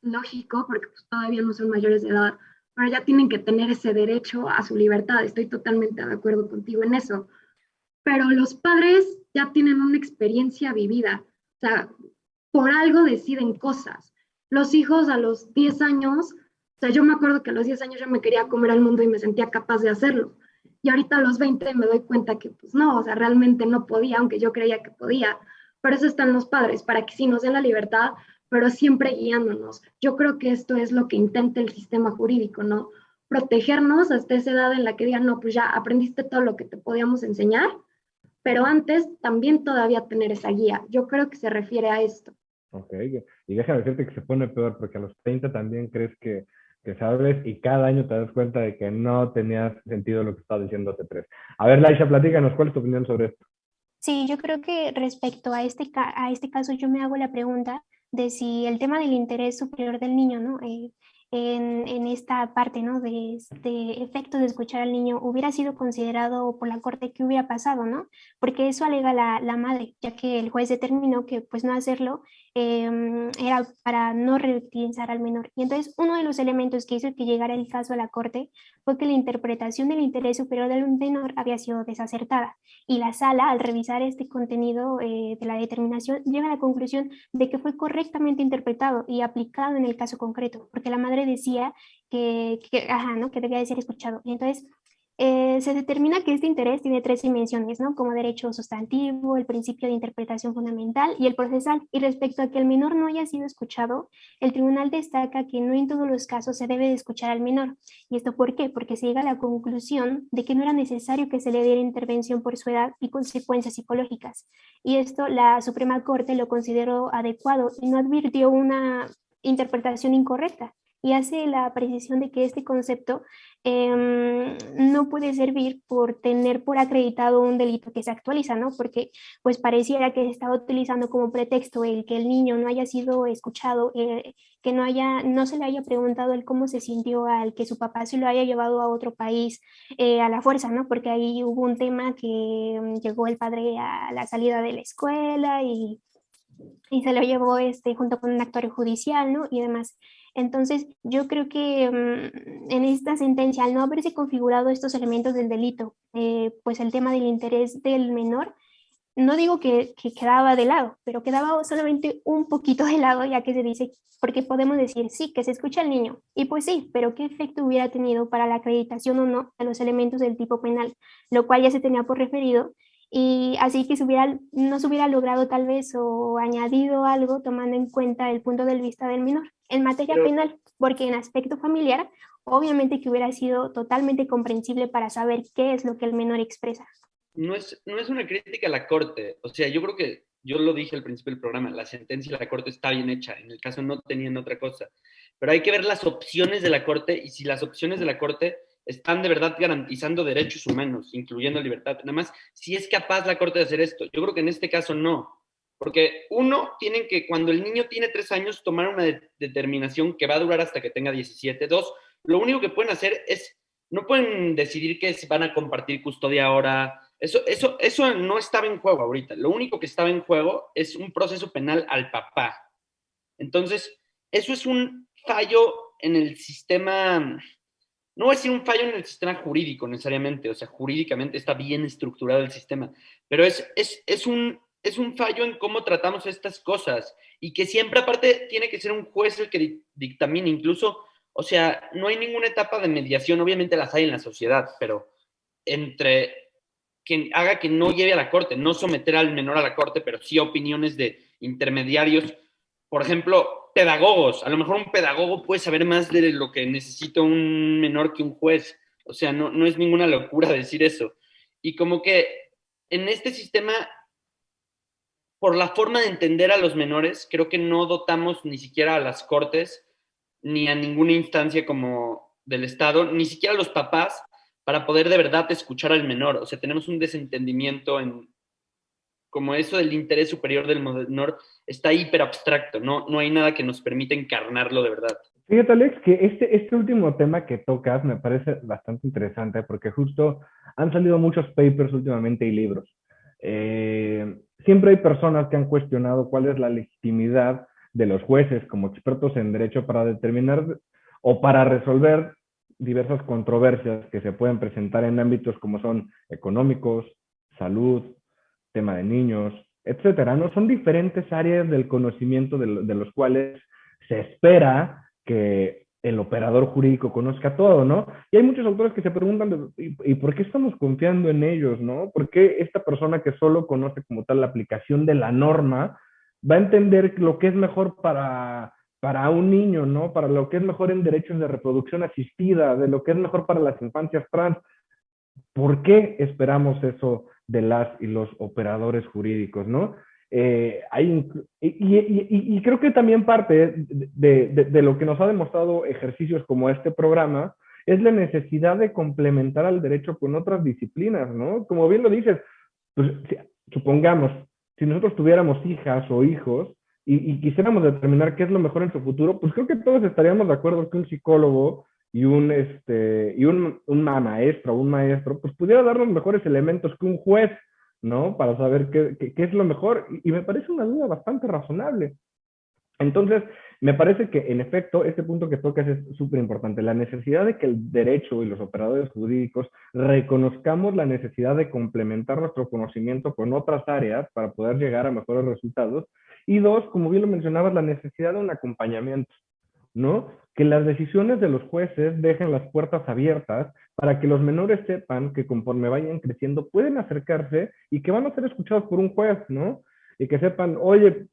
lógico, porque pues, todavía no son mayores de edad, pero ya tienen que tener ese derecho a su libertad, estoy totalmente de acuerdo contigo en eso, pero los padres ya tienen una experiencia vivida, o sea, por algo deciden cosas. Los hijos a los 10 años, o sea, yo me acuerdo que a los 10 años yo me quería comer al mundo y me sentía capaz de hacerlo. Y ahorita a los 20 me doy cuenta que pues no, o sea, realmente no podía, aunque yo creía que podía. Por eso están los padres, para que sí nos den la libertad, pero siempre guiándonos. Yo creo que esto es lo que intenta el sistema jurídico, ¿no? Protegernos hasta esa edad en la que digan, no, pues ya aprendiste todo lo que te podíamos enseñar, pero antes también todavía tener esa guía. Yo creo que se refiere a esto. Ok, y déjame decirte que se pone peor porque a los 30 también crees que sabes y cada año te das cuenta de que no tenías sentido lo que estaba diciendo hace 3. A ver, Laisha, platícanos, ¿cuál es tu opinión sobre esto? Sí, yo creo que respecto a a este caso yo me hago la pregunta de si el tema del interés superior del niño, ¿no? En esta parte, ¿no? De este efecto de escuchar al niño hubiera sido considerado por la corte, ¿qué hubiera pasado, ¿no? Porque eso alega la madre, ya que el juez determinó que pues no hacerlo era para no revictimizar al menor. Y entonces uno de los elementos que hizo que llegara el caso a la corte fue que la interpretación del interés superior del menor había sido desacertada. Y la sala, al revisar este contenido de la determinación, llega a la conclusión de que fue correctamente interpretado y aplicado en el caso concreto, porque la madre decía ajá, ¿no? Que debía de ser escuchado. Y entonces se determina que este interés tiene 3 dimensiones, ¿no? Como derecho sustantivo, el principio de interpretación fundamental y el procesal. Y respecto a que el menor no haya sido escuchado, el tribunal destaca que no en todos los casos se debe de escuchar al menor. ¿Y esto por qué? Porque se llega a la conclusión de que no era necesario que se le diera intervención por su edad y consecuencias psicológicas. Y esto la Suprema Corte lo consideró adecuado y no advirtió una interpretación incorrecta. Y hace la precisión de que este concepto no puede servir por tener por acreditado un delito que se actualiza, ¿no? Porque pues pareciera que se está utilizando como pretexto el que el niño no haya sido escuchado, que no se le haya preguntado el cómo se sintió al que su papá se lo haya llevado a otro país a la fuerza, ¿no? Porque ahí hubo un tema que llegó el padre a la salida de la escuela y se lo llevó junto con un actor judicial, ¿no? Y demás. Entonces, yo creo que en esta sentencia, al no haberse configurado estos elementos del delito, pues el tema del interés del menor, no digo que quedaba de lado, pero quedaba solamente un poquito de lado, ya que se dice, porque podemos decir, sí, que se escucha al niño, y pues sí, pero ¿qué efecto hubiera tenido para la acreditación o no de los elementos del tipo penal? Lo cual ya se tenía por referido, y así que no se hubiera logrado tal vez o añadido algo tomando en cuenta el punto de vista del menor en materia Pero penal. porque en aspecto familiar, obviamente que hubiera sido totalmente comprensible para saber qué es lo que el menor expresa. No es una crítica a la Corte. O sea, yo creo que, yo lo dije al principio del programa, la sentencia de la Corte está bien hecha. En el caso no tenían otra cosa. Pero hay que ver las opciones de la Corte y si las opciones de la Corte están de verdad garantizando derechos humanos, incluyendo libertad. Nada más, si es capaz la Corte de hacer esto. Yo creo que en este caso no. Porque uno, tienen que, cuando el niño tiene 3 años, tomar una determinación que va a durar hasta que tenga 17. Dos, lo único que pueden hacer es, no pueden decidir que van a compartir custodia ahora. Eso no estaba en juego ahorita. Lo único que estaba en juego es un proceso penal al papá. Entonces, eso es un fallo en el sistema, no voy a decir un fallo en el sistema jurídico necesariamente, o sea, jurídicamente está bien estructurado el sistema, pero es un fallo en cómo tratamos estas cosas y que siempre aparte tiene que ser un juez el que dictamine, incluso, o sea, no hay ninguna etapa de mediación, obviamente las hay en la sociedad, pero entre que haga que no lleve a la corte, no someter al menor a la corte, pero sí opiniones de intermediarios, por ejemplo, pedagogos. A lo mejor un pedagogo puede saber más de lo que necesita un menor que un juez. O sea, no es ninguna locura decir eso. Y como que en este sistema, por la forma de entender a los menores, creo que no dotamos ni siquiera a las cortes, ni a ninguna instancia como del Estado, ni siquiera a los papás, para poder de verdad escuchar al menor. O sea, tenemos un desentendimiento en como eso del interés superior del menor está hiper abstracto, no hay nada que nos permita encarnarlo de verdad. Fíjate, Alex, que este último tema que tocas me parece bastante interesante porque justo han salido muchos papers últimamente y libros. Siempre hay personas que han cuestionado cuál es la legitimidad de los jueces como expertos en derecho para determinar o para resolver diversas controversias que se pueden presentar en ámbitos como son económicos, salud, tema de niños, etcétera, ¿no? Son diferentes áreas del conocimiento de los cuales se espera que el operador jurídico conozca todo, ¿no? Y hay muchos autores que se preguntan, ¿y por qué estamos confiando en ellos, no? ¿Por qué esta persona que solo conoce como tal la aplicación de la norma va a entender lo que es mejor para un niño, ¿no? Para lo que es mejor en derechos de reproducción asistida, de lo que es mejor para las infancias trans? ¿Por qué esperamos eso de las y los operadores jurídicos, no? Y creo que también parte de lo que nos ha demostrado ejercicios como este programa es la necesidad de complementar al derecho con otras disciplinas, ¿no? Como bien lo dices, pues supongamos, si nosotros tuviéramos hijas o hijos y quisiéramos determinar qué es lo mejor en su futuro, pues creo que todos estaríamos de acuerdo que un psicólogo una maestra o un maestro, pues pudiera darnos mejores elementos que un juez, ¿no? Para saber qué es lo mejor. Y me parece una duda bastante razonable. Entonces, me parece que en efecto, este punto que tocas es súper importante, la necesidad de que el derecho y los operadores jurídicos reconozcamos la necesidad de complementar nuestro conocimiento con otras áreas para poder llegar a mejores resultados. Y dos, como bien lo mencionabas, la necesidad de un acompañamiento, ¿no? Que las decisiones de los jueces dejen las puertas abiertas para que los menores sepan que conforme vayan creciendo pueden acercarse y que van a ser escuchados por un juez, ¿no? Y que sepan, oye,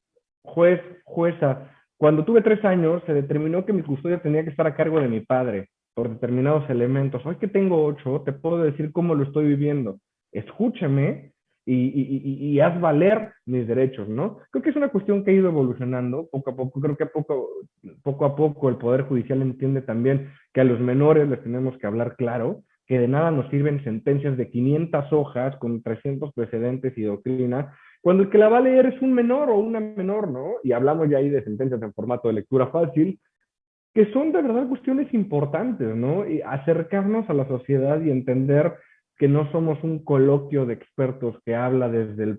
juez, jueza, cuando tuve 3 años se determinó que mi custodia tenía que estar a cargo de mi padre por determinados elementos. Hoy que tengo 8, te puedo decir cómo lo estoy viviendo. Escúchame y haz valer mis derechos, ¿no? Creo que es una cuestión que ha ido evolucionando poco a poco. Creo que poco a poco el Poder Judicial entiende también que a los menores les tenemos que hablar claro, que de nada nos sirven sentencias de 500 hojas con 300 precedentes y doctrina, cuando el que la va a leer es un menor o una menor, ¿no? Y hablamos ya ahí de sentencias en formato de lectura fácil, que son de verdad cuestiones importantes, ¿no? Y acercarnos a la sociedad y entender que no somos un coloquio de expertos que habla desde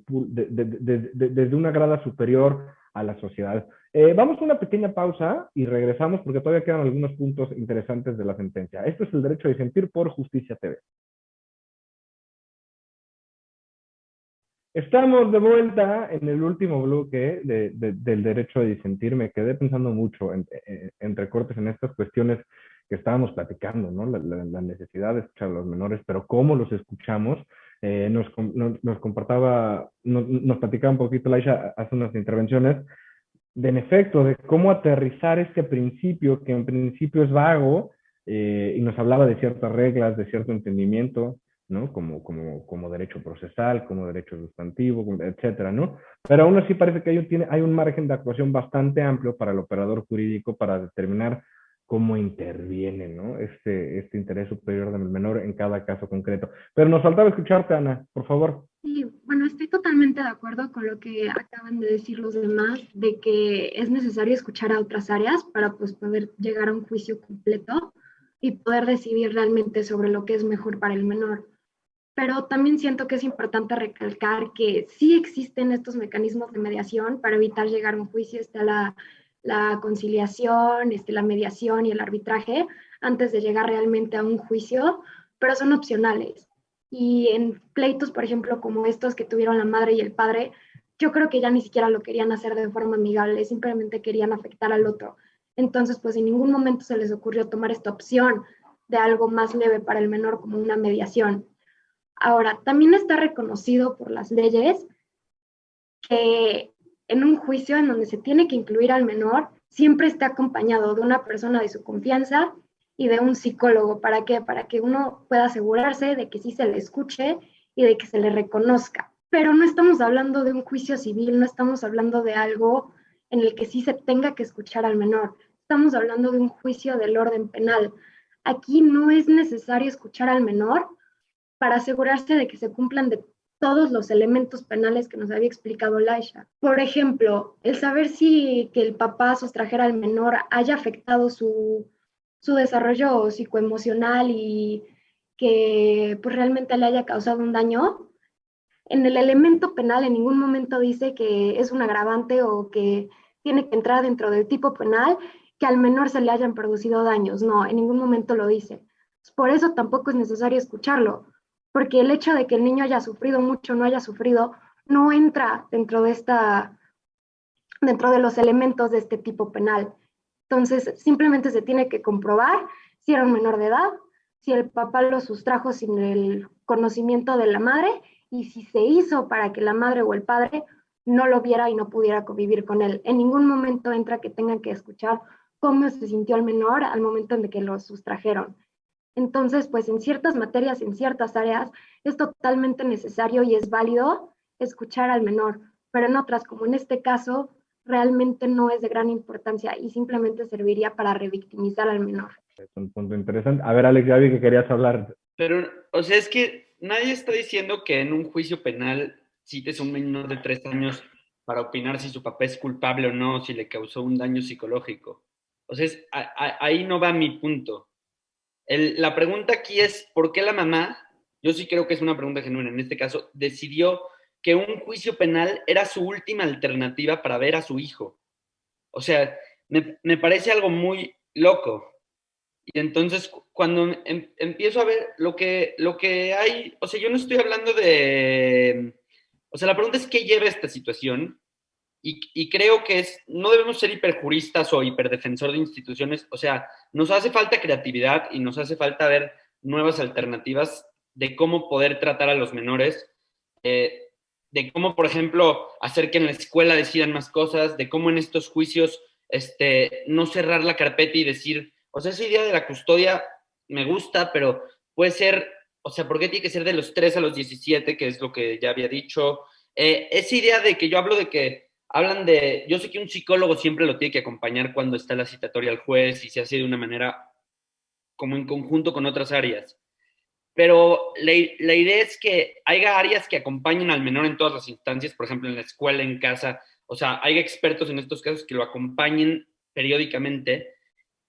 una grada superior a la sociedad. Vamos a una pequeña pausa y regresamos porque todavía quedan algunos puntos interesantes de la sentencia. Esto es el derecho de disentir por Justicia TV. Estamos de vuelta en el último bloque del derecho a disentir. Me quedé pensando mucho en recortes en estas cuestiones que estábamos platicando, ¿no? La necesidad de escuchar a los menores, pero cómo los escuchamos. Nos platicaba un poquito Laisha hace unas intervenciones en efecto, de cómo aterrizar este principio, que en principio es vago, y nos hablaba de ciertas reglas, de cierto entendimiento, ¿no? Como derecho procesal, como derecho sustantivo, etcétera, ¿no? Pero aún así parece que hay un margen de actuación bastante amplio para el operador jurídico para determinar cómo interviene, ¿no? Este interés superior del menor en cada caso concreto. Pero nos faltaba escucharte, Ana, por favor. Sí, bueno, estoy totalmente de acuerdo con lo que acaban de decir los demás, de que es necesario escuchar a otras áreas para pues, poder llegar a un juicio completo y poder decidir realmente sobre lo que es mejor para el menor. Pero también siento que es importante recalcar que sí existen estos mecanismos de mediación para evitar llegar a un juicio. Está la conciliación, la mediación y el arbitraje antes de llegar realmente a un juicio, pero son opcionales. Y en pleitos, por ejemplo, como estos que tuvieron la madre y el padre, yo creo que ya ni siquiera lo querían hacer de forma amigable, simplemente querían afectar al otro. Entonces, pues en ningún momento se les ocurrió tomar esta opción de algo más leve para el menor como una mediación. Ahora, también está reconocido por las leyes que en un juicio en donde se tiene que incluir al menor, siempre está acompañado de una persona de su confianza y de un psicólogo. ¿Para qué? Para que uno pueda asegurarse de que sí se le escuche y de que se le reconozca. Pero no estamos hablando de un juicio civil, no estamos hablando de algo en el que sí se tenga que escuchar al menor. Estamos hablando de un juicio del orden penal. Aquí no es necesario escuchar al menor para asegurarse de que se cumplan de todos los elementos penales que nos había explicado Laisha. Por ejemplo, el saber si que el papá sustrajera al menor haya afectado su desarrollo psicoemocional y que pues, realmente le haya causado un daño. En el elemento penal en ningún momento dice que es un agravante o que tiene que entrar dentro del tipo penal que al menor se le hayan producido daños. No, en ningún momento lo dice. Por eso tampoco es necesario escucharlo, porque el hecho de que el niño haya sufrido mucho o no haya sufrido no entra dentro de los elementos de este tipo penal. Entonces, simplemente se tiene que comprobar si era un menor de edad, si el papá lo sustrajo sin el conocimiento de la madre y si se hizo para que la madre o el padre no lo viera y no pudiera convivir con él. En ningún momento entra que tengan que escuchar cómo se sintió el menor al momento en que lo sustrajeron. Entonces, pues en ciertas materias, en ciertas áreas, es totalmente necesario y es válido escuchar al menor, pero en otras, como en este caso, realmente no es de gran importancia y simplemente serviría para revictimizar al menor. Es un punto interesante. A ver, Alex, ya vi que querías hablar. Pero, o sea, es que nadie está diciendo que en un juicio penal cites a un menor de 3 años para opinar si su papá es culpable o no, si le causó un daño psicológico. O sea, ahí no va mi punto. La pregunta aquí es, ¿por qué la mamá, yo sí creo que es una pregunta genuina en este caso, decidió que un juicio penal era su última alternativa para ver a su hijo? O sea, me parece algo muy loco. Y entonces, cuando empiezo a ver lo que hay, o sea, yo no estoy hablando de, o sea, la pregunta es qué lleva a esta situación y creo que no debemos ser hiperjuristas o hiperdefensor de instituciones, o sea, nos hace falta creatividad y nos hace falta ver nuevas alternativas de cómo poder tratar a los menores, eh, de cómo, por ejemplo, hacer que en la escuela decidan más cosas, de cómo en estos juicios no cerrar la carpeta y decir, o sea, esa idea de la custodia me gusta, pero puede ser, o sea, ¿por qué tiene que ser de los 3 a los 17, que es lo que ya había dicho? Esa idea de que yo hablo de que hablan de, yo sé que un psicólogo siempre lo tiene que acompañar cuando está la citatoria al juez y se hace de una manera como en conjunto con otras áreas. Pero la idea es que haya áreas que acompañen al menor en todas las instancias, por ejemplo, en la escuela, en casa, o sea, hay expertos en estos casos que lo acompañen periódicamente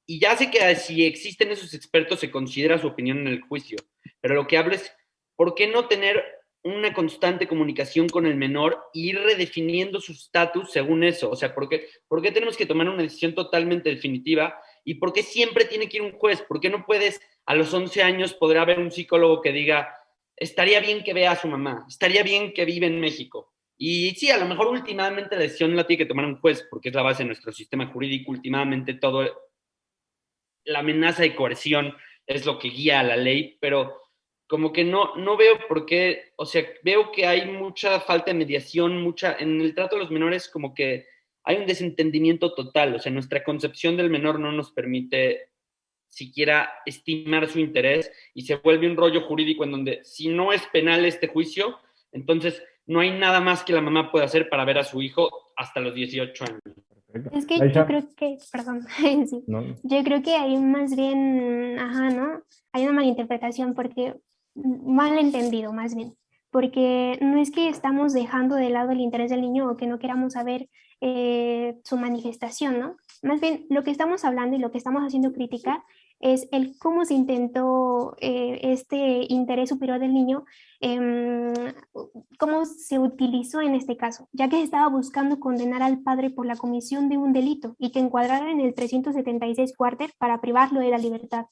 y ya sé que si existen esos expertos se considera su opinión en el juicio, pero lo que hablo es, ¿por qué no tener una constante comunicación con el menor e ir redefiniendo su estatus según eso? O sea, ¿por qué tenemos que tomar una decisión totalmente definitiva? ¿Y por qué siempre tiene que ir un juez? ¿Por qué no puedes, a los 11 años, podrá haber un psicólogo que diga, estaría bien que vea a su mamá, estaría bien que vive en México? Y sí, a lo mejor últimamente la decisión la tiene que tomar un juez, porque es la base de nuestro sistema jurídico. Últimamente todo la amenaza de coerción es lo que guía a la ley, pero como que no veo por qué, o sea, veo que hay mucha falta de mediación, en el trato de los menores como que hay un desentendimiento total. O sea, nuestra concepción del menor no nos permite siquiera estimar su interés y se vuelve un rollo jurídico en donde si no es penal este juicio, entonces no hay nada más que la mamá pueda hacer para ver a su hijo hasta los 18 años. Perfecto. Es que yo Laisha, creo que, perdón, sí, ¿no? yo creo que hay más bien, ajá, ¿no? Hay una malinterpretación porque, mal entendido más bien, porque no es que estamos dejando de lado el interés del niño o que no queramos saber su manifestación, ¿no? Más bien, lo que estamos hablando y lo que estamos haciendo crítica es el cómo se intentó este interés superior del niño, em, cómo se utilizó en este caso, ya que se estaba buscando condenar al padre por la comisión de un delito y que encuadrara en el 376 cuarter para privarlo de la libertad.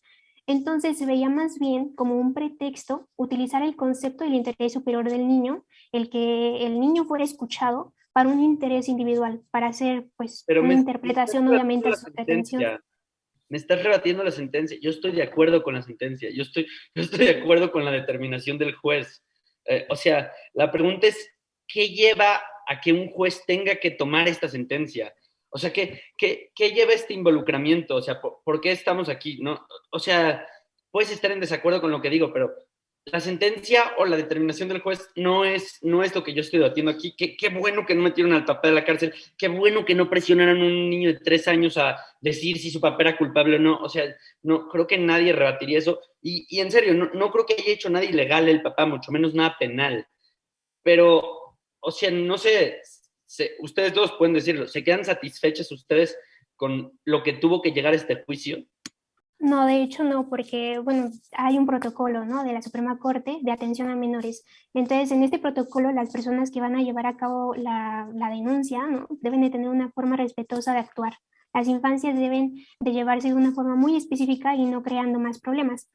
Entonces se veía más bien como un pretexto utilizar el concepto del interés superior del niño, el que el niño fuera escuchado para un interés individual, para hacer pues Pero una me estás interpretación obviamente rebatiendo a la su pretensión. sentencia. Me estás rebatiendo la sentencia. Yo estoy de acuerdo con la sentencia. Yo estoy de acuerdo con la determinación del juez. O sea, la pregunta es, ¿qué lleva a que un juez tenga que tomar esta sentencia? O sea, ¿qué lleva este involucramiento? O sea, ¿por qué estamos aquí? ¿No? O sea, puedes estar en desacuerdo con lo que digo, pero la sentencia o la determinación del juez no es lo que yo estoy debatiendo aquí. Qué bueno que no metieron al papá de la cárcel, qué bueno que no presionaron a un niño de 3 años a decir si su papá era culpable o no. O sea, no creo que nadie rebatiría eso. Y en serio, no creo que haya hecho nada ilegal el papá, mucho menos nada penal. Pero, o sea, no sé, ustedes todos pueden decirlo, ¿se quedan satisfechos ustedes con lo que tuvo que llegar a este juicio? No, de hecho no, porque, bueno, hay un protocolo, ¿no? De la Suprema Corte de atención a menores. Entonces, en este protocolo, las personas que van a llevar a cabo la denuncia, ¿no? Deben de tener una forma respetuosa de actuar. Las infancias deben de llevarse de una forma muy específica y no creando más problemas.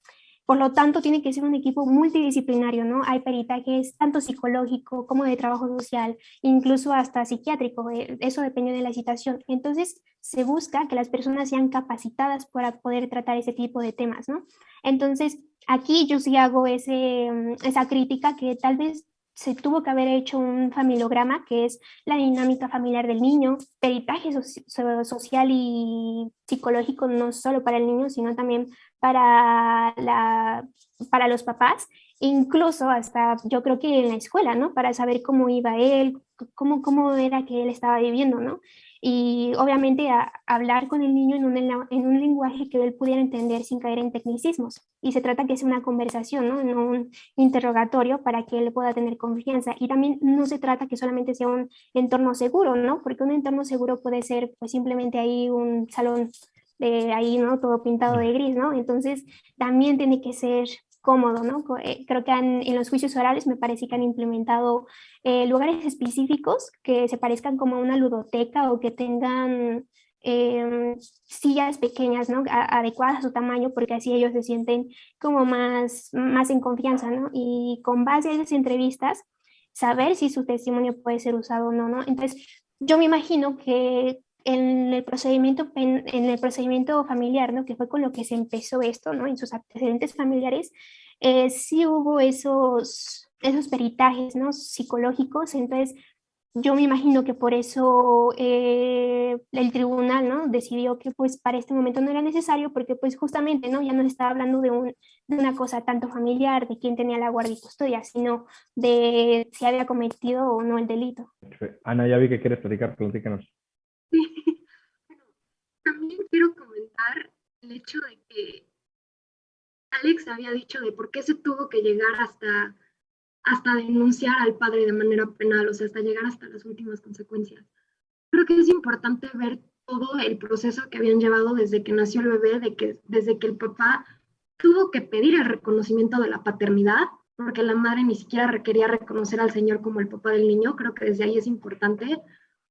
Por lo tanto, tiene que ser un equipo multidisciplinario, ¿no? Hay peritajes tanto psicológico como de trabajo social, incluso hasta psiquiátrico. Eso depende de la situación. Entonces, se busca que las personas sean capacitadas para poder tratar ese tipo de temas, ¿no? Entonces, aquí yo sí hago esa crítica que tal vez se tuvo que haber hecho un familiograma, que es la dinámica familiar del niño, peritaje social y psicológico, no solo para el niño, sino también para, para los papás, incluso hasta yo creo que en la escuela, ¿no? Para saber cómo iba él, cómo era que él estaba viviendo, ¿no? Y obviamente hablar con el niño en un lenguaje que él pudiera entender sin caer en tecnicismos. Y se trata que sea una conversación, ¿no? No un interrogatorio para que él pueda tener confianza. Y también no se trata que solamente sea un entorno seguro, ¿no? Porque un entorno seguro puede ser pues simplemente ahí un salón de ahí, ¿no? Todo pintado de gris, ¿no? Entonces también tiene que ser cómodo, ¿no? Creo que en los juicios orales me parece que han implementado lugares específicos que se parezcan como a una ludoteca o que tengan sillas pequeñas, ¿no? Adecuadas a su tamaño, porque así ellos se sienten como más en confianza, ¿no? Y con base a esas entrevistas, saber si su testimonio puede ser usado o no, ¿no? Entonces, yo me imagino que en el procedimiento familiar, ¿no? Que fue con lo que se empezó esto, ¿no? En sus antecedentes familiares, sí hubo esos peritajes, ¿no? Psicológicos. Entonces, yo me imagino que por eso el tribunal, ¿no? Decidió que pues para este momento no era necesario porque pues justamente, ¿no? Ya no se estaba hablando de una cosa tanto familiar, de quién tenía la guardia y custodia, sino de si había cometido o no el delito. Ana, ya vi que quieres platicar, platícanos. Sí. Bueno, también quiero comentar el hecho de que Alex había dicho de por qué se tuvo que llegar hasta denunciar al padre de manera penal, o sea, hasta llegar hasta las últimas consecuencias. Creo que es importante ver todo el proceso que habían llevado desde que nació el bebé, desde que el papá tuvo que pedir el reconocimiento de la paternidad, porque la madre ni siquiera requería reconocer al señor como el papá del niño. Creo que desde ahí es importante,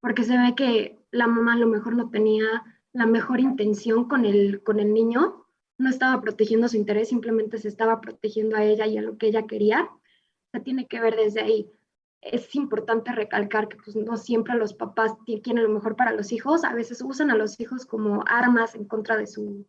porque se ve que la mamá a lo mejor no tenía la mejor intención con el niño, no estaba protegiendo su interés, simplemente se estaba protegiendo a ella y a lo que ella quería. Se tiene que ver desde ahí. Es importante recalcar que pues, no siempre los papás quieren lo mejor para los hijos, a veces usan a los hijos como armas en contra de su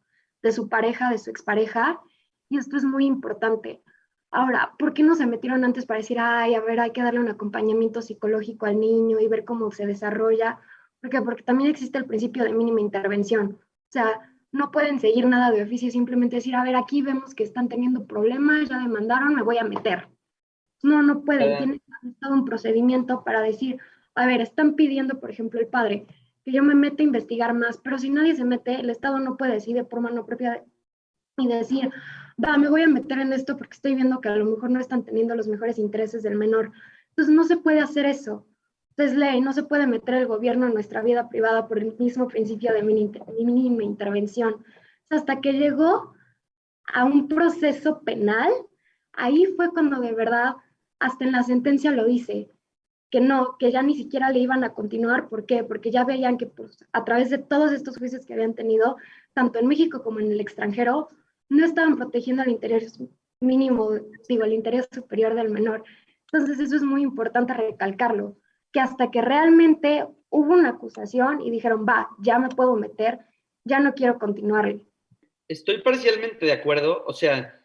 pareja, de su expareja, y esto es muy importante. Ahora, ¿por qué no se metieron antes para decir, ay, a ver, hay que darle un acompañamiento psicológico al niño y ver cómo se desarrolla? ¿Por qué? Porque también existe el principio de mínima intervención. O sea, no pueden seguir nada de oficio, simplemente decir, a ver, aquí vemos que están teniendo problemas, ya demandaron, me voy a meter. No, no pueden, Ah, tienen todo un procedimiento para decir, a ver, están pidiendo, por ejemplo, el padre, que yo me meta a investigar más, pero si nadie se mete, el Estado no puede decidir por mano propia y decir, va, me voy a meter en esto porque estoy viendo que a lo mejor no están teniendo los mejores intereses del menor. Entonces no se puede hacer eso. Es ley, no se puede meter el gobierno en nuestra vida privada por el mismo principio de mínima intervención. Hasta que llegó a un proceso penal, ahí fue cuando de verdad, hasta en la sentencia lo dice, que no, que ya ni siquiera le iban a continuar. ¿Por qué? Porque ya veían que pues, a través de todos estos juicios que habían tenido, tanto en México como en el extranjero, no estaban protegiendo el interés mínimo, digo, el interés superior del menor. Entonces eso es muy importante recalcarlo, que hasta que realmente hubo una acusación y dijeron, va, ya me puedo meter, ya no quiero continuar. estoy parcialmente de acuerdo, o sea,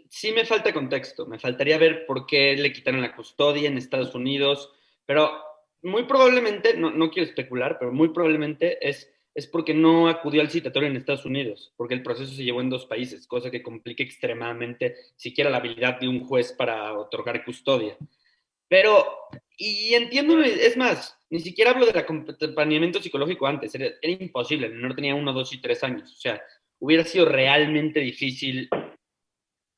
sí me falta contexto, me faltaría ver por qué le quitaron la custodia en Estados Unidos, pero muy probablemente, no quiero especular, pero muy probablemente es porque no acudió al citatorio en Estados Unidos, porque el proceso se llevó en dos países, cosa que complica extremadamente siquiera la habilidad de un juez para otorgar custodia. Pero, y entiendo, es más, ni siquiera hablo del acompañamiento psicológico antes, era imposible, el menor tenía 1, 2 y 3 años, o sea, hubiera sido realmente difícil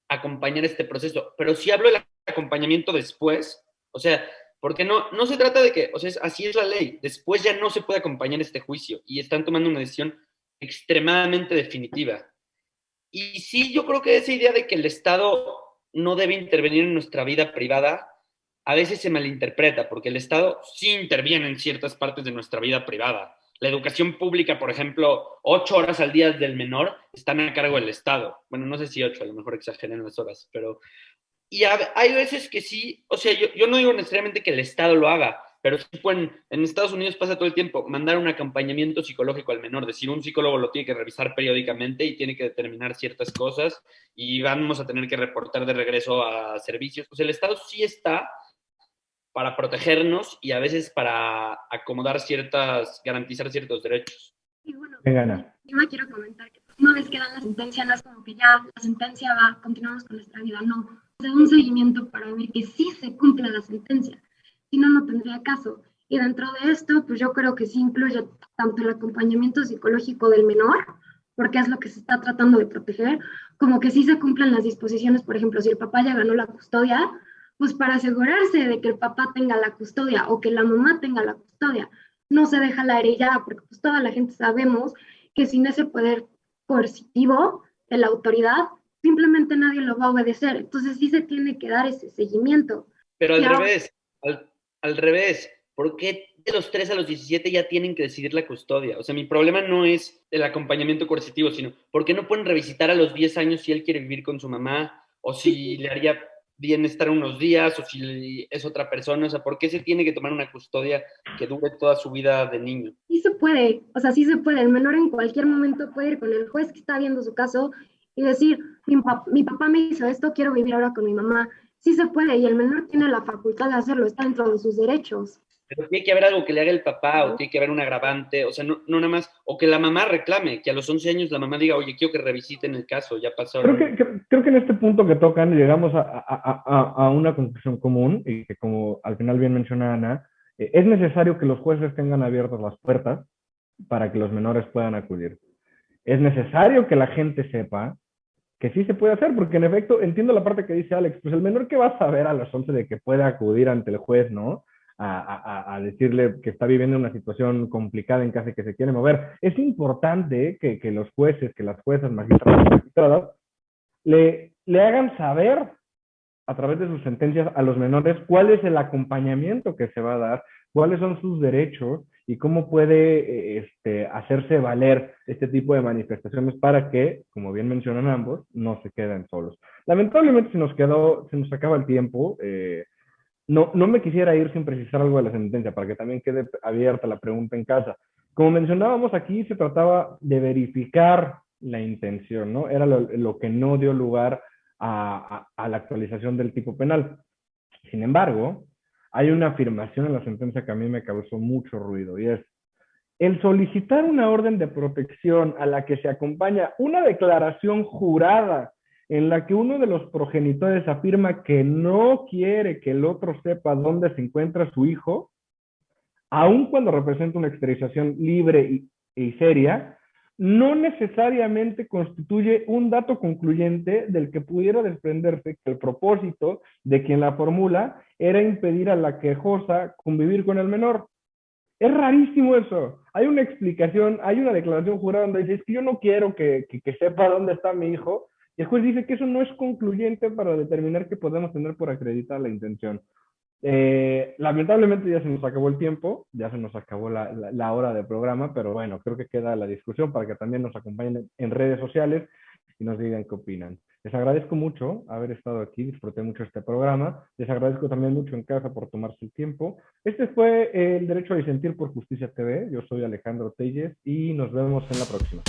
acompañar este proceso, pero sí hablo del acompañamiento después, o sea, porque no se trata de que, o sea, así es la ley, después ya no se puede acompañar este juicio y están tomando una decisión extremadamente definitiva. Y sí, yo creo que esa idea de que el Estado no debe intervenir en nuestra vida privada a veces se malinterpreta, porque el Estado sí interviene en ciertas partes de nuestra vida privada. La educación pública, por ejemplo, 8 horas al día del menor están a cargo del Estado. Bueno, no sé si 8, a lo mejor exageren las horas, pero y hay veces que sí, o sea, yo no digo necesariamente que el Estado lo haga, pero sí pueden, en Estados Unidos pasa todo el tiempo, mandar un acompañamiento psicológico al menor, decir, un psicólogo lo tiene que revisar periódicamente y tiene que determinar ciertas cosas y vamos a tener que reportar de regreso a servicios. O sea, el Estado sí está para protegernos y a veces para acomodar garantizar ciertos derechos. Y bueno, Venga, yo me quiero comentar que una vez que dan la sentencia, no es como que ya la sentencia va, continuamos con nuestra vida, no. Se da un seguimiento para ver que sí se cumpla la sentencia, si no, no tendría caso. Y dentro de esto, pues yo creo que sí incluye tanto el acompañamiento psicológico del menor, porque es lo que se está tratando de proteger, como que sí se cumplan las disposiciones, por ejemplo, si el papá ya ganó la custodia, pues para asegurarse de que el papá tenga la custodia o que la mamá tenga la custodia, no se deja la herida, porque pues toda la gente sabemos que sin ese poder coercitivo de la autoridad, simplemente nadie lo va a obedecer. Entonces sí se tiene que dar ese seguimiento. Pero Y al ahora, revés, al revés, ¿por qué de los 3 a los 17 ya tienen que decidir la custodia? O sea, mi problema no es el acompañamiento coercitivo, sino ¿por qué no pueden revisitar a los 10 años si él quiere vivir con su mamá? O si le haría bien estar unos días, o si es otra persona. O sea, ¿por qué se tiene que tomar una custodia que dure toda su vida de niño? sí se puede, o sea, sí se puede. El menor en cualquier momento puede ir con el juez que está viendo su caso y decir, mi papá me hizo esto, quiero vivir ahora con mi mamá. Sí se puede y el menor tiene la facultad de hacerlo, está dentro de sus derechos. Pero tiene que haber algo que le haga el papá, o tiene que haber un agravante, o sea, no nada más, o que la mamá reclame, que a los 11 años la mamá diga, oye, quiero que revisiten el caso, ya pasaron. creo que en este punto que tocan llegamos a una conclusión común y que como al final bien menciona Ana, es necesario que los jueces tengan abiertas las puertas para que los menores puedan acudir. Es necesario que la gente sepa que sí se puede hacer, porque en efecto, entiendo la parte que dice Alex, pues el menor que va a saber a las 11 de que puede acudir ante el juez, ¿no? A decirle que está viviendo una situación complicada en caso de que se quiere mover. Es importante que los jueces, que las juezas, magistradas, le hagan saber a través de sus sentencias a los menores cuál es el acompañamiento que se va a dar, cuáles son sus derechos y cómo puede hacerse valer este tipo de manifestaciones para que, como bien mencionan ambos, no se queden solos. Lamentablemente se nos acaba el tiempo. No me quisiera ir sin precisar algo de la sentencia para que también quede abierta la pregunta en casa. Como mencionábamos aquí, se trataba de verificar la intención, ¿no? Era lo que no dio lugar a la actualización del tipo penal. Sin embargo, hay una afirmación en la sentencia que a mí me causó mucho ruido y es, el solicitar una orden de protección a la que se acompaña una declaración jurada en la que uno de los progenitores afirma que no quiere que el otro sepa dónde se encuentra su hijo, aun cuando representa una exteriorización libre y seria, no necesariamente constituye un dato concluyente del que pudiera desprenderse que el propósito de quien la formula era impedir a la quejosa convivir con el menor. Es rarísimo eso. Hay una explicación, hay una declaración jurada donde dice, es que yo no quiero que sepa dónde está mi hijo, y el juez dice que eso no es concluyente para determinar que podemos tener por acreditar la intención. Lamentablemente ya se nos acabó el tiempo, ya se nos acabó la hora de programa, pero bueno, creo que queda la discusión para que también nos acompañen en redes sociales y nos digan qué opinan. Les agradezco mucho haber estado aquí, disfruté mucho este programa, les agradezco también mucho en casa por tomarse el tiempo. Este fue el Derecho a Disentir por Justicia TV, yo soy Alejandro Telles y nos vemos en la próxima.